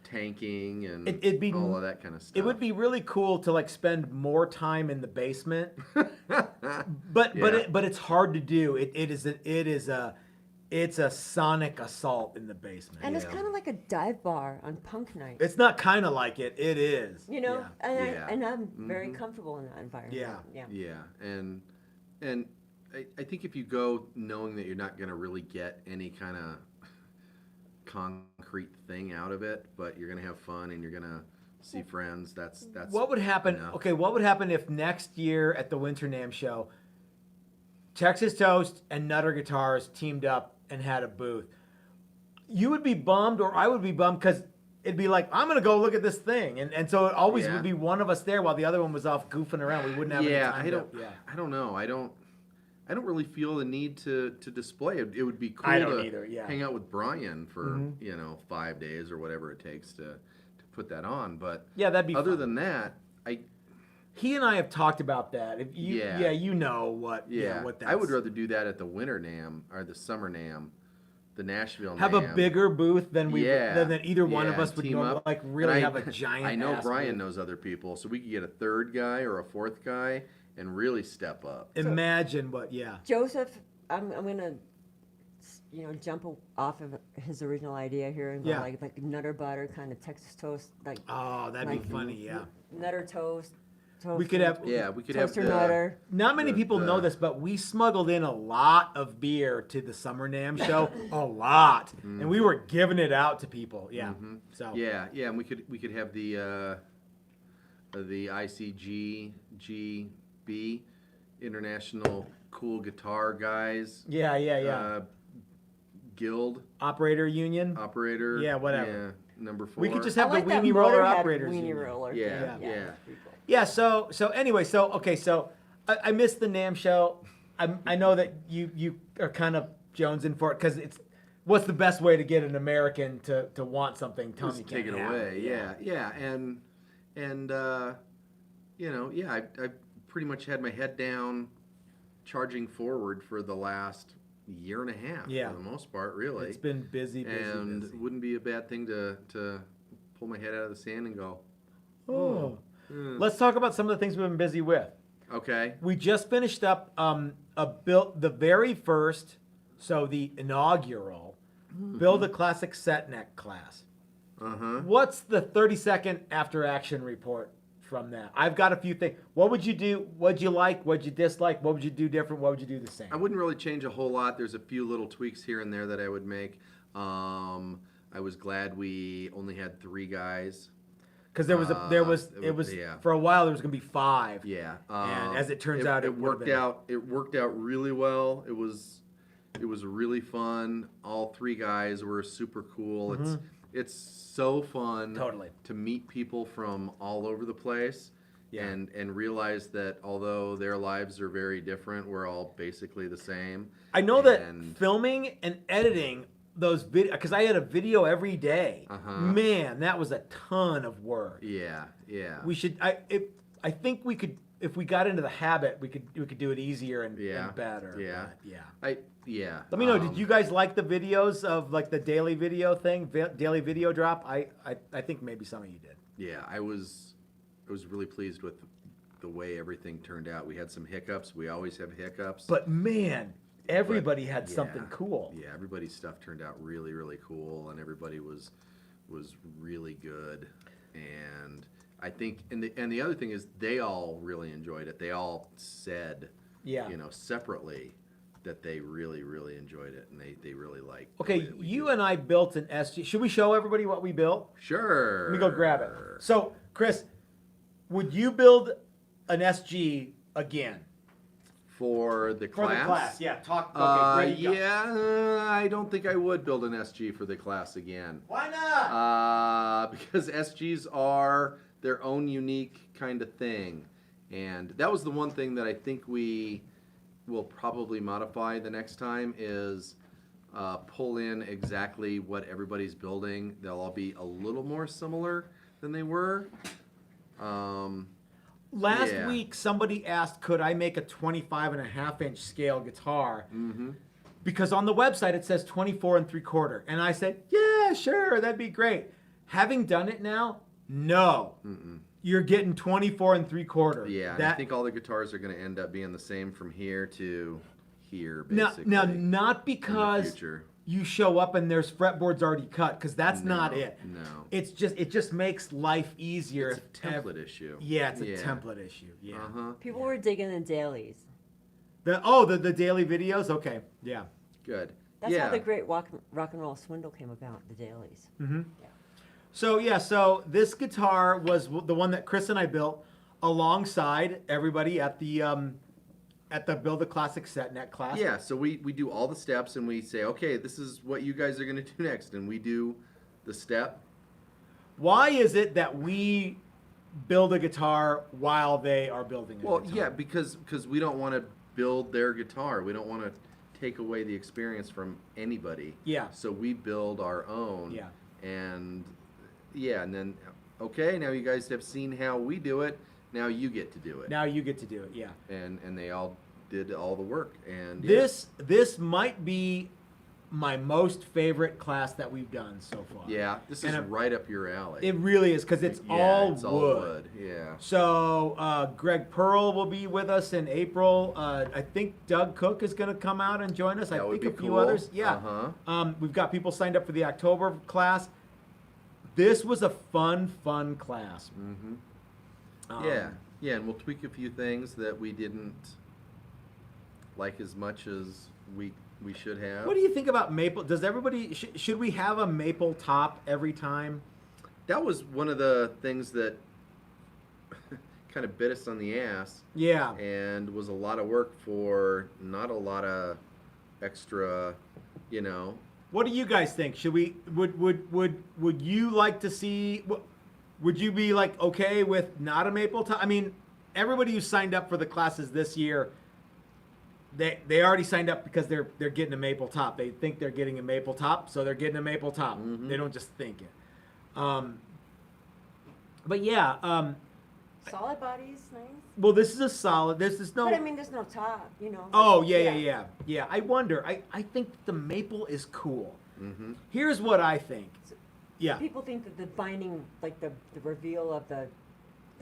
tanking and It'd be all of that kind of stuff. It would be really cool to like spend more time in the basement, but Yeah. but it's hard to do. It's a sonic assault in the basement. And it's Yeah. kind of like a dive bar on punk night. It's not kind of like it. It is. You know, Yeah. and I'm very comfortable in that environment. Yeah. Yeah, and I think if you go knowing that you're not going to really get any kind of concrete thing out of it, but you're going to have fun and you're going to see friends, that's What would happen? enough. Okay, what would happen if next year at the Winter NAMM show, Texas Toast and Nutter Guitars teamed up and had a booth? You would be bummed, or I would be bummed, because it'd be like, I'm gonna go look at this thing, and so it always Yeah. would be one of us there while the other one was off goofing around. We wouldn't have any time. I don't know. I don't really feel the need to display it. It would be cool I don't to either, yeah. hang out with Brian for 5 days or whatever it takes to put that on. But Yeah, that'd be other fun. than that, He and I have talked about that. If you, Yeah. you know what? yeah, what I would that's- rather do that at the Winter NAMM or the Summer NAMM, the Nashville have NAMM. a bigger booth than Yeah, than either one of yeah, us would team normally, up. like And really have a giant. I know ass Brian booth. knows other people, so we could get a third guy or a fourth guy and really step up. Imagine what? Yeah. Joseph, I'm gonna, jump off of his original idea here and go Yeah. like Nutter Butter, kind of Texas toast, like Oh, that'd Like- be funny. Yeah. Nutter toast. We could have. Yeah, we could have Toaster the, Nutter. Not many the- people the- know this, but we smuggled in a lot of beer to the Summer NAMM show. A lot, and we were giving it out to people. Yeah. So Yeah, and we could have the ICGB International Cool Guitar Guys yeah. Guild Operator union. operator. Yeah, whatever. Yeah, number 4. We could just I have like the that weenie roller Motorhead operators. Weenie union. roller. Yeah, thing. yeah. that's pretty cool. Yeah. So anyway, so I missed the NAMM show. I know that you are kind of jonesing for it because it's what's the best way to get an American to want something? Tell me Just you take can't it have away. Yeah, and I pretty much had my head down, charging forward for the last year and a half. Yeah. For the most part, really. It's been busy. and it wouldn't be a bad thing to pull my head out of the sand and go, Oh. Let's talk about some of the things we've been busy with. okay. We just finished up the very first, so the inaugural, Build a Classic Set Neck class. What's the 30-second after action report from that? I've got a few things. What would you do? What'd you like? What'd you dislike? What would you do different? What would you do the same? I wouldn't really change a whole lot. There's a few little tweaks here and there that I would make. I was glad we only had 3 guys. Because it was yeah. for a while there was gonna be 5. Yeah. And as it turns out, it would've worked been- out. It worked out really well. It was really fun. All 3 guys were super cool. It's so fun Totally. to meet people from all over the place. Yeah. And realize that although their lives are very different, we're all basically the same. I know that And- filming and editing those video, because I had a video every day. Man, that was a ton of work. Yeah. We should. I think we could, if we got into the habit, we could do it easier and better. Yeah. But, yeah. Let me know. Did you guys like the videos of like the daily video thing, daily video drop? I think maybe some of you did. Yeah, I was really pleased with the way everything turned out. We had some hiccups. We always have hiccups. But man, everybody had yeah. something cool. Yeah, everybody's stuff turned out really, really cool, and everybody was really good. And I think, and the other thing is, they all really enjoyed it. They all said, Yeah. separately, that they really, really enjoyed it, and they really liked. the Okay, way that we you did it. and I built an SG. Should we show everybody what we built? Sure. Let me go grab it. So, Chris, would you build an SG again? For the class? For the class, yeah. Talk. Okay, great. Yeah, I don't think I would build an SG for the class again. Why not? Because SGs are their own unique kind of thing. And that was the one thing that I think we will probably modify the next time is pull in exactly what everybody's building. They'll all be a little more similar than they were. Last Yeah. week, somebody asked, could I make a 25.5-inch scale guitar? Mm-hmm. Because on the website it says 24 3/4. And I said, yeah, sure, that'd be great. Having done it now, no. Mm-mm. You're getting 24 3/4. Yeah, and I think all the guitars are going to end up being the same from here to here, now, basically. now, not in the because future. you show up and there's fretboards already cut, because that's not it. No. It just makes life easier. It's a if template issue. Yeah, it's a template issue. Yeah. Uh-huh. People were digging the dailies. The daily videos. Okay. Yeah. Good. That's yeah. how the great rock and roll swindle came about. The dailies. Mm-hmm. Yeah. So this guitar was the one that Chris and I built alongside everybody at the Build a Classic Set Net class. Yeah, so we do all the steps and we say, okay, this is what you guys are going to do next. And we do the step. Why is it that we build a guitar while they are building a Well, guitar? yeah, because we don't want to build their guitar. We don't want to take away the experience from anybody. Yeah. So we build our own. Yeah. And yeah, and then, okay, now you guys have seen how we do it. Now you get to do it. Now you get to do it. Yeah. And they all did all the work. And This might be my most favorite class that we've done so far. yeah, this is right up your alley. It really is, because it's Yeah, all it's wood. all wood. Yeah. So Greg Pearl will be with us in April. I think Doug Cook is going to come out and join us. That I would think be a few cool. others. Yeah. Uh-huh. We've got people signed up for the October class. This was a fun class. Mm-hmm. Yeah, and we'll tweak a few things that we didn't like as much as we should have. What do you think about maple? Does everybody should we have a maple top every time? That was one of the things that kind of bit us on the ass. Yeah. And was a lot of work for not a lot of extra, you know. What do you guys think? Should we would you like to see? Would you be like okay with not a maple top? I mean, everybody who signed up for the classes this year, they already signed up because they're getting a maple top. They think they're getting a maple top, so they're getting a maple top. Mm-hmm. They don't just think it. But yeah. Solid body's nice. Well, this is a solid. There's no. But I mean, there's no top, you know. Oh yeah. I wonder. I think the maple is cool. Mm-hmm. Here's what I think. Yeah. People think that the binding, like the reveal of the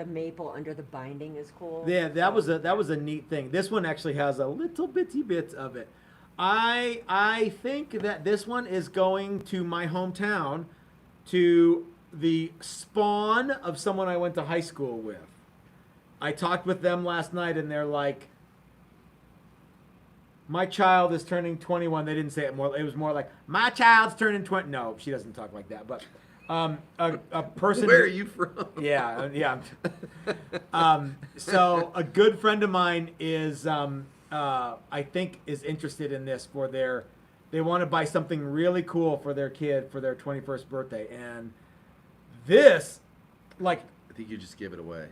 maple under the binding is cool. Yeah, that was a neat thing. This one actually has a little bitty bit of it. I think that this one is going to my hometown, to the spawn of someone I went to high school with. I talked with them last night, and they're like, my child is turning 21. They didn't say it more. It was more like, my child's turning 20. No, she doesn't talk like that. But a person. Where are you from? Yeah. So a good friend of mine is, I think, is interested in this for their. They want to buy something really cool for their kid for their 21st birthday, and this, like, I think you just gave it away.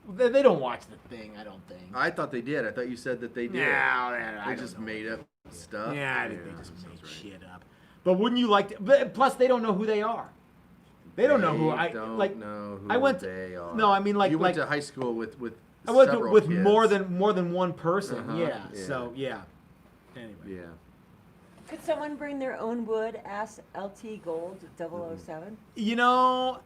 they don't watch the thing. I don't think. I thought they did. I thought you said that they did. No, They just made up stuff. Yeah, I think they just sounds made right. shit up. But wouldn't you like to? But plus, they don't know who they are. They don't know who They I don't like. know who I went to- they are. no, I mean, like- you went like- to high school with I went several with kids. more than one person. Uh-huh, Yeah. yeah. So yeah. Anyway. Yeah. Could someone bring their own wood? Ask LT Gold 007. You know,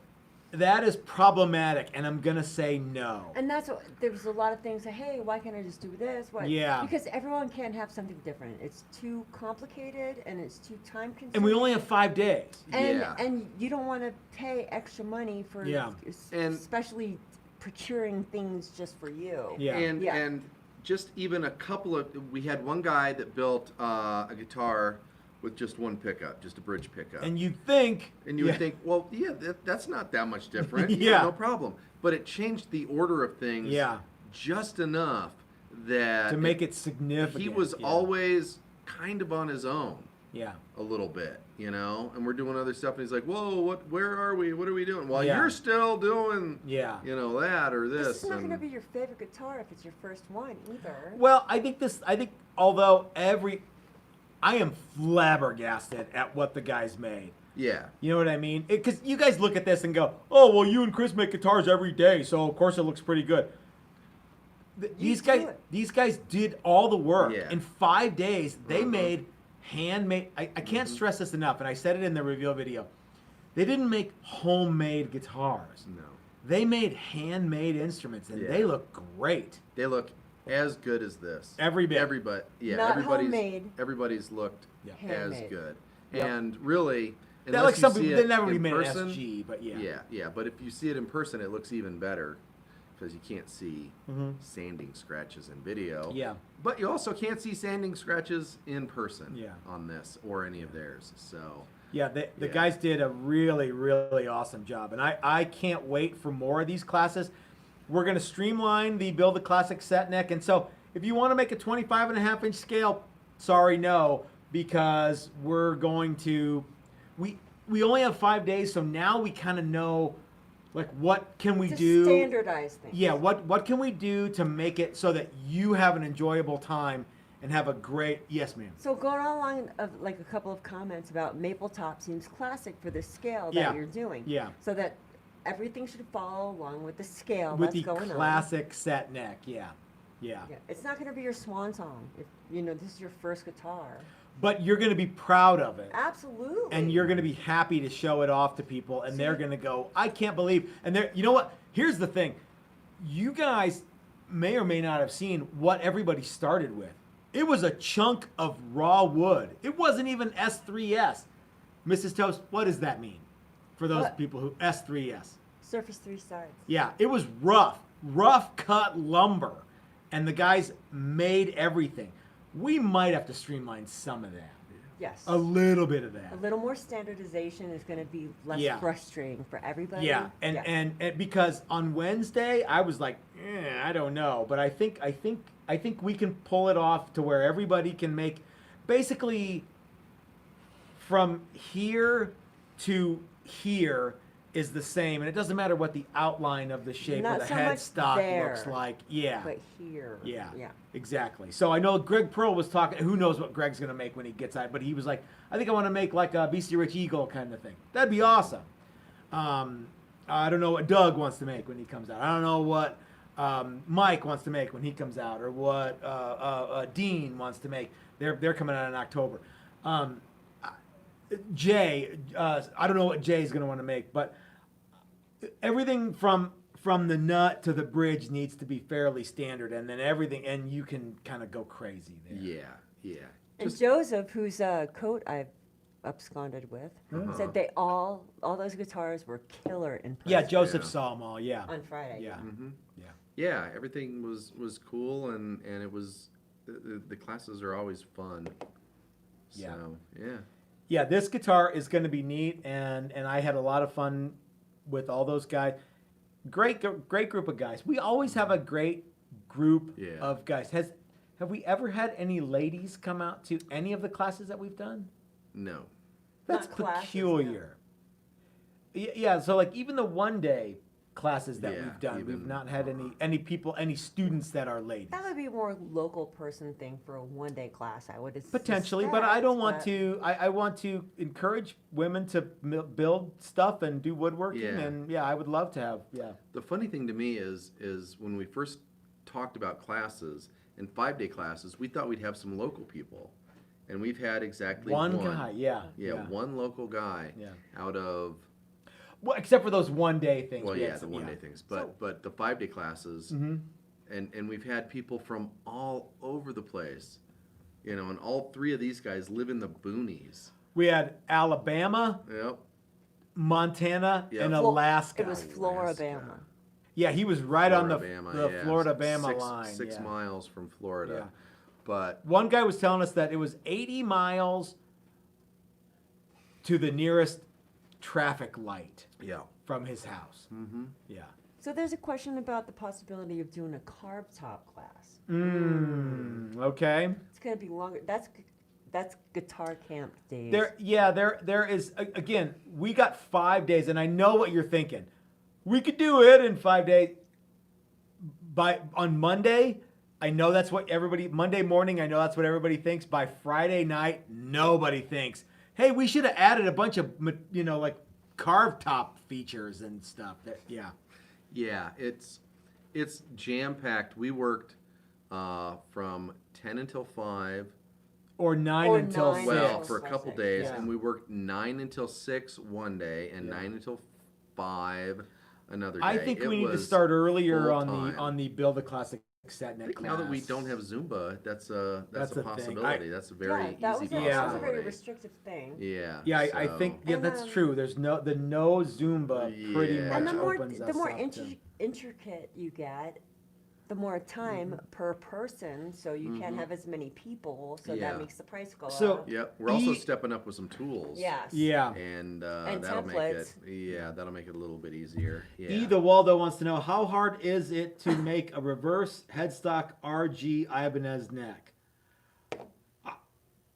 that is problematic, and I'm gonna say no. And that's what there's a lot of things. That, hey, why can't I just do this? Why? Yeah. Because everyone can't have something different. It's too complicated and it's too time consuming. And we only have 5 days. And Yeah. and you don't want to pay extra money for Yeah. And- especially procuring things just for you. Yeah. And just even a couple of, we had one guy that built a guitar with just one pickup, just a bridge pickup. And you think. And you would think, well, yeah, that's not that much different. Yeah. No problem. But it changed the order of things Yeah. just enough that to make it significant. he was yeah. always kind of on his own Yeah. a little bit, you know, and we're doing other stuff, and he's like, whoa, where are we? What are we doing? Well, Yeah. you're still doing, Yeah. you know, that or this. This is not going to and- be your favorite guitar if it's your first one either. Well, I think although I am flabbergasted at what the guys made. Yeah. You know what I mean? Because you guys look at this and go, "Oh, well, you and Chris make guitars every day, so of course it looks pretty good." These do guys, it. these guys did all the work Yeah. in 5 days. They Mhm. made handmade. I can't stress this enough, and I said it in the reveal video. They didn't make homemade guitars. No. They made handmade instruments, and they Yeah. look great. They look as good as this. Every bit. Everybody, yeah, Not everybody's homemade. everybody's looked Yeah. as Handmade. good. Yep. And really, That, unless like you some see people, it they never really in made person, an SG, but yeah. yeah. But if you see it in person, it looks even better because you can't see sanding scratches in video. Yeah. But you also can't see sanding scratches in person Yeah. on this or any of theirs. So Yeah, the Yeah. guys did a really, really awesome job. And I can't wait for more of these classes. We're going to streamline the Build a Classic set neck. And so if you want to make a 25.5-inch scale, sorry, no, because we're going to, we only have 5 days, so now we kind of know, like, what can we To do? standardize things. Yeah, what can we do to make it so that you have an enjoyable time and have a great, yes, ma'am. So going along of like a couple of comments about maple top seems classic for the scale Yeah. that you're doing. Yeah. So that everything should follow along with the scale With that's the going classic set neck, yeah. on. Yeah. It's not going to be your swan song if this is your first guitar. But you're going to be proud of it. Absolutely. And you're going to be happy to show it off to people, and they're going to go, I can't believe. And they're, you know what? Here's the thing. You guys may or may not have seen what everybody started with. It was a chunk of raw wood. It wasn't even S3S. Mrs. Toast, what does that mean for those What? people who S3S? Surface 3 sides. Yeah, it was rough cut lumber, and the guys made everything. We might have to streamline some of that, Yes. a little bit of that. A little more standardization is going to be less Yeah. frustrating for everybody. Yeah, and because on Wednesday I was like, I don't know, but I think we can pull it off to where everybody can make basically from here to here is the same, and it doesn't matter what the outline of the shape Not of the so much headstock there, looks like. Yeah. But here. Yeah. Yeah. Exactly. So I know Greg Pearl was talking. Who knows what Greg's gonna make when he gets out? But he was like, I think I want to make like a BC Rich Eagle kind of thing. That'd be awesome. I don't know what Doug wants to make when he comes out. I don't know what Mike wants to make when he comes out, or what Dean wants to make. They're coming out in October. Jay, I don't know what Jay's gonna want to make, but everything from the nut to the bridge needs to be fairly standard, and then everything, and you can kind of go crazy there. yeah. And Just, Joseph, whose coat I've absconded with, Uh-huh. said all those guitars were killer in person. Yeah, Joseph Yeah. saw them all. Yeah, On Friday. yeah, mhm. yeah. Yeah, everything was cool, and it was the classes are always fun. Yeah. So yeah. Yeah, this guitar is going to be neat, and I had a lot of fun with all those guys. Great group of guys. We always have a great group Yeah. of guys. Have we ever had any ladies come out to any of the classes that we've done? No. That's Not classes, peculiar. Yeah, so like even the one day classes that Yeah, we've done, we've even- not had any students that are ladies. That would be a more local person thing for a one-day class, I would Potentially, but I don't want suspect, to. I want to encourage women to build stuff and do woodworking, Yeah. and yeah, I would love to have. Yeah, The funny thing to me is when we first talked about classes and 5-day classes, we thought we'd have some local people, and we've had exactly one guy. Yeah, Yeah, one local guy Yeah. out of Well, except for those one day things. well, we yeah, had the some- 1-day things, but So- but the 5-day classes, Mhm. and we've had people from all over the place, and all three of these guys live in the boonies. We had Alabama, Yep. Montana, Yeah. and Flo- Alaska. It was Floribama. Yeah, he was right on the yeah. Florida-Bama Six- line. 6 yeah. miles from Florida. Yeah. But One guy was telling us that it was 80 miles to the nearest traffic light yeah. from his house. Mm-hmm. Yeah. So there's a question about the possibility of doing a carb top class. Okay. It's gonna be longer. That's guitar camp days. There is again. We got 5 days, and I know what you're thinking. We could do it in 5 days. On Monday, I know that's what everybody. Monday morning, I know that's what everybody thinks. By Friday night, nobody thinks. Hey, we should have added a bunch of like carved top features and stuff. Yeah, it's jam packed. We worked from 10 until 5. Or 9 Or until 9 6. Well, until for a couple 6, days, yeah. and we worked 9 until 6 one day and 9 until 5 another day. I think It we need to was start earlier on full-time. the Build a Classic Set Net I think class. now that we don't have Zumba, that's a That's a thing. possibility. That's a very yeah, that easy was Yeah. that was a very possibility. restrictive thing. Yeah. Yeah, I so- think And, that's um, true. There's no Zumba pretty Yeah. much And the more opens us up to- intricate you get, the more time Mm-hmm. per person, so you can't have as many people, so Yeah. that makes the price go So- up. Yep. We're also E- stepping up with some tools. Yes. Yeah. And, And that'll templates. that'll make it a little bit easier. Yeah. E. the Waldo wants to know, how hard is it to make a reverse headstock RG Ibanez neck?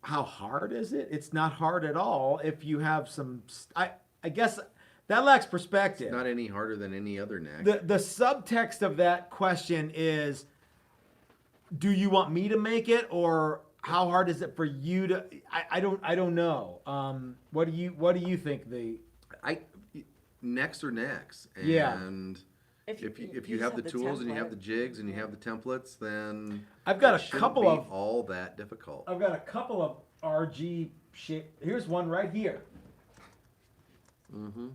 How hard is it? It's not hard at all if you have some. I guess that lacks perspective. Not any harder than any other neck. The subtext of that question is, do you want me to make it, or how hard is it for you to? I don't know. What do you think? Necks are necks. Yeah. And if you just have the tools and you have template. the jigs and you have the templates, then I've got it a shouldn't couple be of- all that difficult. I've got a couple of RG shape. Here's one right here. Mm-hmm.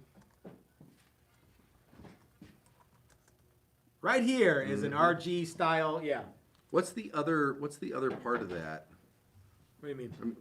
Right here is Mm-hmm. an RG style. Yeah. What's the other part of that? What do you mean? I mean,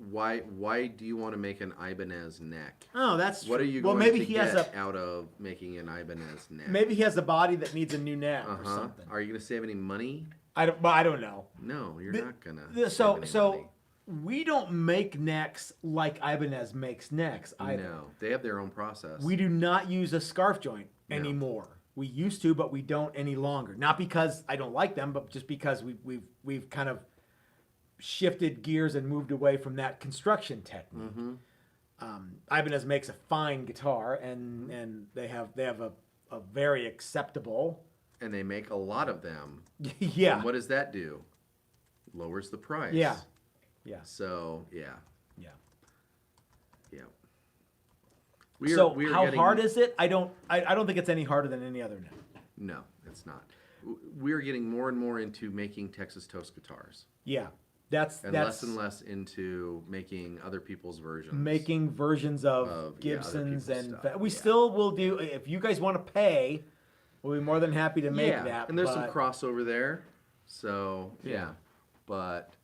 why do you want to make an Ibanez neck? Oh, that's What are true. you well, going maybe to he get has a out of making an Ibanez neck? maybe he has a body that needs a new neck or Uh-huh. something. Are you going to save any money? I don't know. No, you're The- not going to. So we don't make necks like Ibanez makes necks either. No, they have their own process. We do not use a scarf joint No. anymore. We used to, but we don't any longer. Not because I don't like them, but just because we've kind of shifted gears and moved away from that construction technique. Ibanez makes a fine guitar, and they have a very acceptable. And they make a lot of them. Yeah. And what does that do? Lowers the price. Yeah. Yeah. So yeah, Yeah. yeah. So we are how getting- hard is it? I don't think it's any harder than any other neck. No, it's not. We're getting more and more into making Texas Toast guitars, Yeah. That's and less into making other people's versions. making versions of Of, Gibsons other people's and stuff, we yeah. still will do. If you guys want to pay, we'll be more than happy to make that. and there's some but- crossover there. So Yeah. yeah, but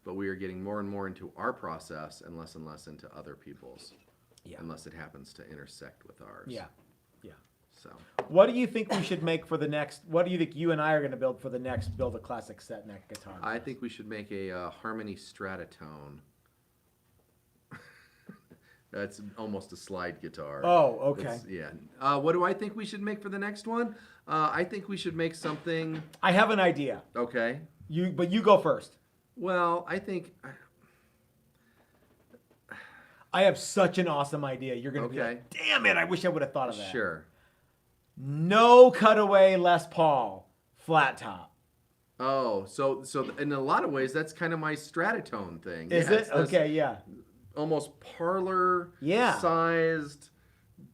we are getting more and more into our process and less into other people's. Yeah. Unless it happens to intersect with ours. Yeah. Yeah. So What do you think we should make for the next? What do you think you and I are going to build for the next Build a Classic Set Neck guitar? I think we should make a Harmony Stratotone. That's almost a slide guitar. Oh, okay. It's- yeah. What do I think we should make for the next one? I think we should make something. I have an idea. Okay. But you go first. Well, I think. I have such an awesome idea. You're going to be Okay. like, damn it! I wish I would have thought of that. Sure. No cutaway Les Paul flat top. Oh, so in a lot of ways, that's kind of my Stratotone thing. Is Yeah, it? it's this Okay. Yeah. Almost parlor Yeah. sized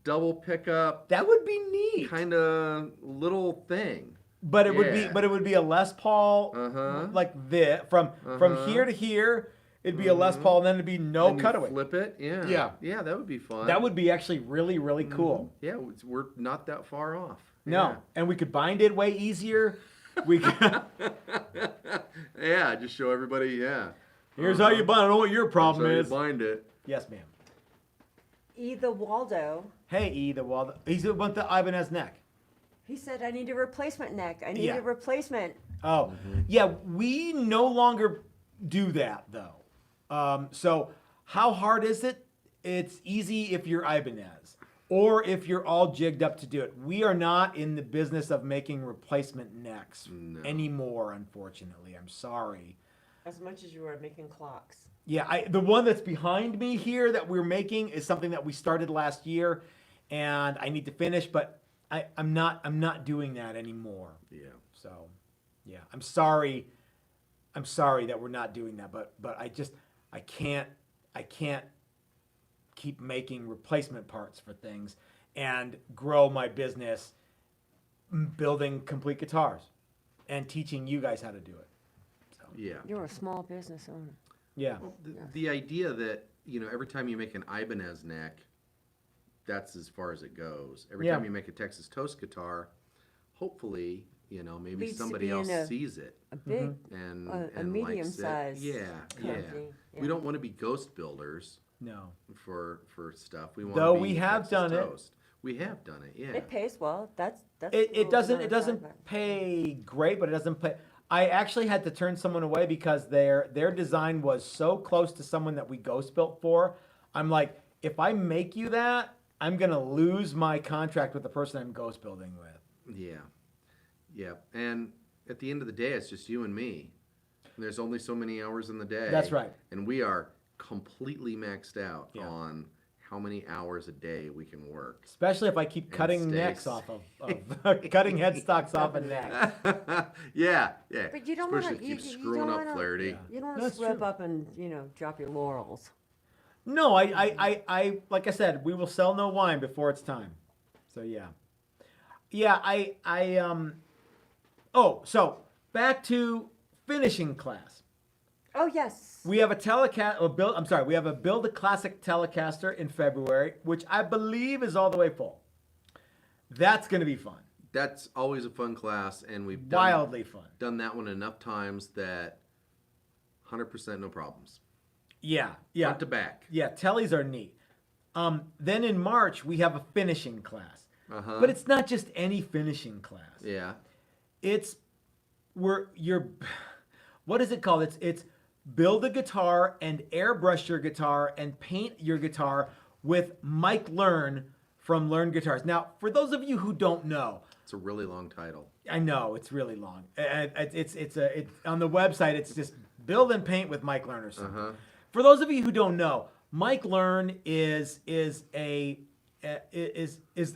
double pickup That would be neat. kind of little thing. But it Yeah. would be a Les Paul Uh-huh. like this from Uh-huh. here to here. It'd be a Les Paul, and then it'd be no And you cutaway. Flip it. Yeah. Yeah. Yeah, that would be fun. That would be actually really, really cool. Yeah, we're not that far off. No, and we could bind it way easier. We could, Yeah. Yeah, just show everybody. Yeah. here's how you bind. I don't know what your problem So you is. bind it. Yes, ma'am. The Waldo, Hey, E. the Wall. He's about the Ibanez neck. he said, I need a replacement neck. I need Yeah. a replacement. Oh, yeah. We no longer do that though. So how hard is it? It's easy if you're Ibanez. or if you're all jigged up to do it. We are not in the business of making replacement necks anymore, unfortunately. I'm sorry. As much as you are making clocks. Yeah, the one that's behind me here that we're making is something that we started last year, and I need to finish, but I'm not doing that anymore. Yeah. So, yeah, I'm sorry that we're not doing that, but I can't keep making replacement parts for things and grow my business building complete guitars and teaching you guys how to do it. So, Yeah. You're a small business owner. yeah. Well, the idea that, every time you make an Ibanez neck, that's as far as it goes. Every Yeah. time you make a Texas Toast guitar, hopefully, maybe Leads to somebody being else sees it A big, and a and medium likes it. size Yeah, company. yeah. We don't want to be ghost builders No. for stuff. We want Though to be we have Texas done it. Toast. We have done it. Yeah. It pays well. That's It doesn't another side. pay great, but it doesn't pay. I actually had to turn someone away because their design was so close to someone that we ghost built for. I'm like, if I make you that, I'm gonna lose my contract with the person I'm ghost building with. Yeah. Yeah. And at the end of the day, it's just you and me. And there's only so many hours in the day. That's right. And we are completely maxed out Yeah. on how many hours a day we can work. Especially if I keep cutting steaks. necks off of cutting headstocks off of necks. Yeah, yeah. But you don't Especially want if you to. keep You screwing don't up wanna, Flaherty. Yeah. You don't want to That's slip true. up and drop your laurels. No, I like I said, we will sell no wine before it's time. So yeah. Oh, so back to finishing class. Oh yes. We have we have a Build a Classic Telecaster in February, which I believe is all the way full. That's going to be fun. That's always a fun class, and we've Wildly fun. done that one enough times that 100% no problems. Yeah. Front to back. Yeah, tellies are neat. Then in March, we have a finishing class. Uh-huh. But it's not just any finishing class. Yeah. It's what is it called? It's build a guitar and airbrush your guitar and paint your guitar with Mike Learn from Learn Guitars. Now, for those of you who don't know, It's a really long title. I know it's really long. It's on the website. It's just build and paint with Mike Learn or something. Uh-huh. For those of you who don't know, Mike Learn is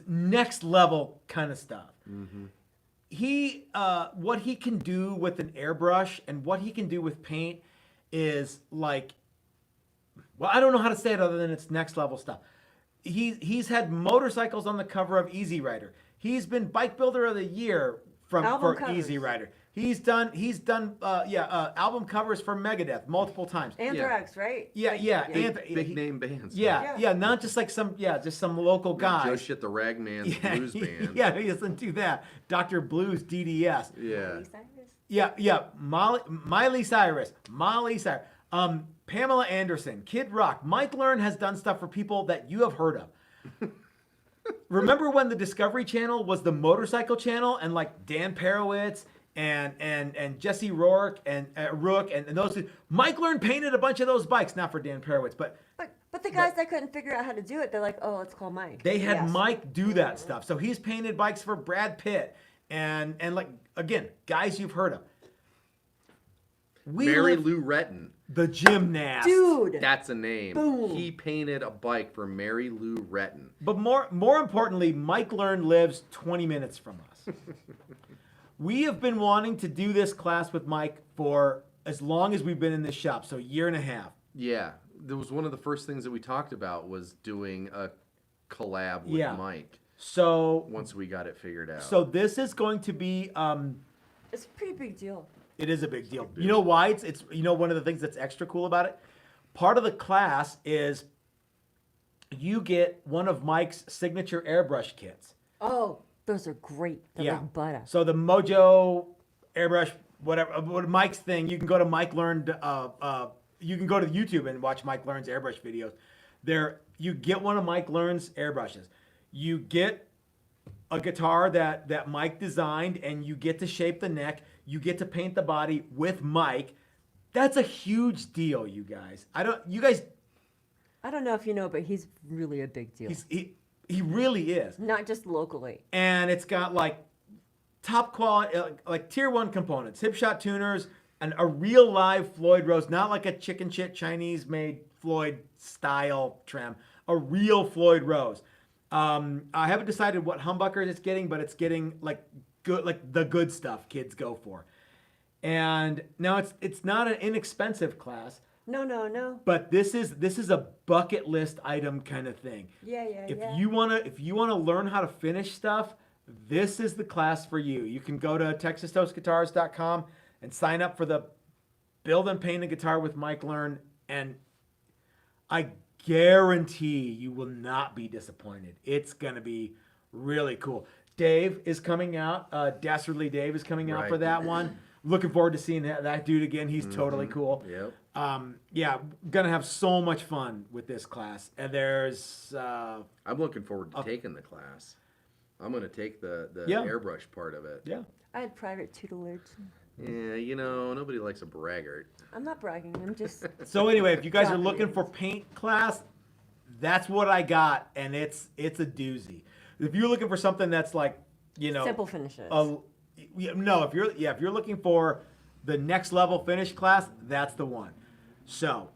next level kind of stuff. Mm-hmm. What he can do with an airbrush and what he can do with paint is like, well, I don't know how to say it other than it's next level stuff. He's had motorcycles on the cover of Easy Rider. He's been Bike Builder of the Year for covers. Easy Rider. He's done album covers for Megadeth multiple times. Anthrax, right? Yeah. Big name bands. Yeah, not just like some local guy. Joe Shit the Ragman's blues band. Yeah, he doesn't do that. Dr. Blues DDS. Yeah. Miley Cyrus. Pamela Anderson, Kid Rock. Mike Learn has done stuff for people that you have heard of. Remember when the Discovery Channel was the motorcycle channel and like Dan Perowitz and Jesse Rourke and Rook and those two? Mike Learn painted a bunch of those bikes, not for Dan Perowitz, but the guys that couldn't figure out how to do it, they're like, oh, let's call Mike. they had Yes. Mike do that stuff. So he's painted bikes for Brad Pitt and like, again, guys you've heard of. Mary Lou Retton. The gymnast. Dude. That's a name. Boom. He painted a bike for Mary Lou Retton. But more importantly, Mike Learn lives 20 minutes from us. We have been wanting to do this class with Mike for as long as we've been in this shop, so a year and a half. Yeah. There was one of the first things that we talked about was doing a collab with Mike So once we got it figured out. So this is going to be It's a pretty big deal. it is a big deal. You know why? It's one of the things that's extra cool about it? Part of the class is you get one of Mike's signature airbrush kits. Oh, those are great. They're like butter. So the Mojo airbrush, whatever, Mike's thing, you can go to Mike Learn. You can go to YouTube and watch Mike Learn's airbrush videos. You get one of Mike Learn's airbrushes. You get a guitar that Mike designed, and you get to shape the neck. You get to paint the body with Mike. That's a huge deal, you guys. I don't know if you know, but he's really a big deal. He really is. Not just locally. And it's got like top quality, like tier 1 components, hip shot tuners, and a real live Floyd rose, not like a chicken shit Chinese made Floyd style trim, a real Floyd rose. I haven't decided what humbuckers it's getting, but it's getting like good, like the good stuff kids go for. And now it's not an inexpensive class, No. but this is a bucket list item kind of thing. Yeah. If you wanna learn how to finish stuff, this is the class for you. You can go to TexasToastGuitars.com and sign up for the Build and Paint a Guitar with Mike Learn, and I guarantee you will not be disappointed. It's gonna be really cool. Dave is coming out. Dastardly Dave is coming out Right. for that one. Looking forward to seeing that dude again. He's totally cool. Yep. Yeah, gonna have so much fun with this class. And there's I'm looking forward to taking the class. I'm going to take the Yeah. airbrush part of it. yeah. I had private tutelage. Yeah, you know, nobody likes a braggart. I'm not bragging. I'm just. So anyway, if you guys are Dropping looking it. for paint class, that's what I got, and it's a doozy. If you're looking for something that's like, Simple finishes. No, if you're looking for the next level finish class, that's the one. So,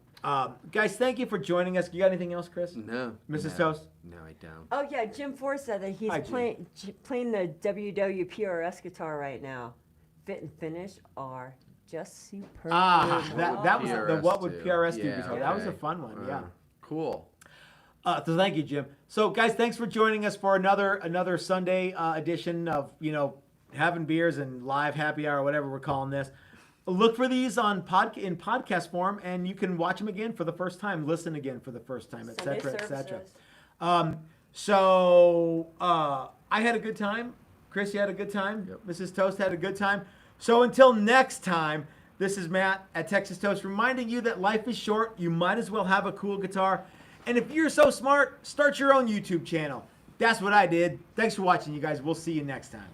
guys, thank you for joining us. You got anything else, Chris? No. Mrs. no. Toast? No, I don't. Oh yeah, Jim Ford said that he's Hi, Jim. playing the WW PRS guitar right now. Fit and finish are just superb. That was the PRS what would too. PRS do Yeah, guitar. That was a okay. fun one. Yeah. Cool. So thank you, Jim. So guys, thanks for joining us for another Sunday edition of having beers and live happy hour, whatever we're calling this. Look for these in podcast form, and you can watch them again for the first time, listen again for the first time, et Sunday cetera, et cetera. services. So I had a good time. Chris, you had a good time. Yep. Mrs. Toast had a good time. So until next time, this is Matt at Texas Toast reminding you that life is short. You might as well have a cool guitar. And if you're so smart, start your own YouTube channel. That's what I did. Thanks for watching, you guys. We'll see you next time.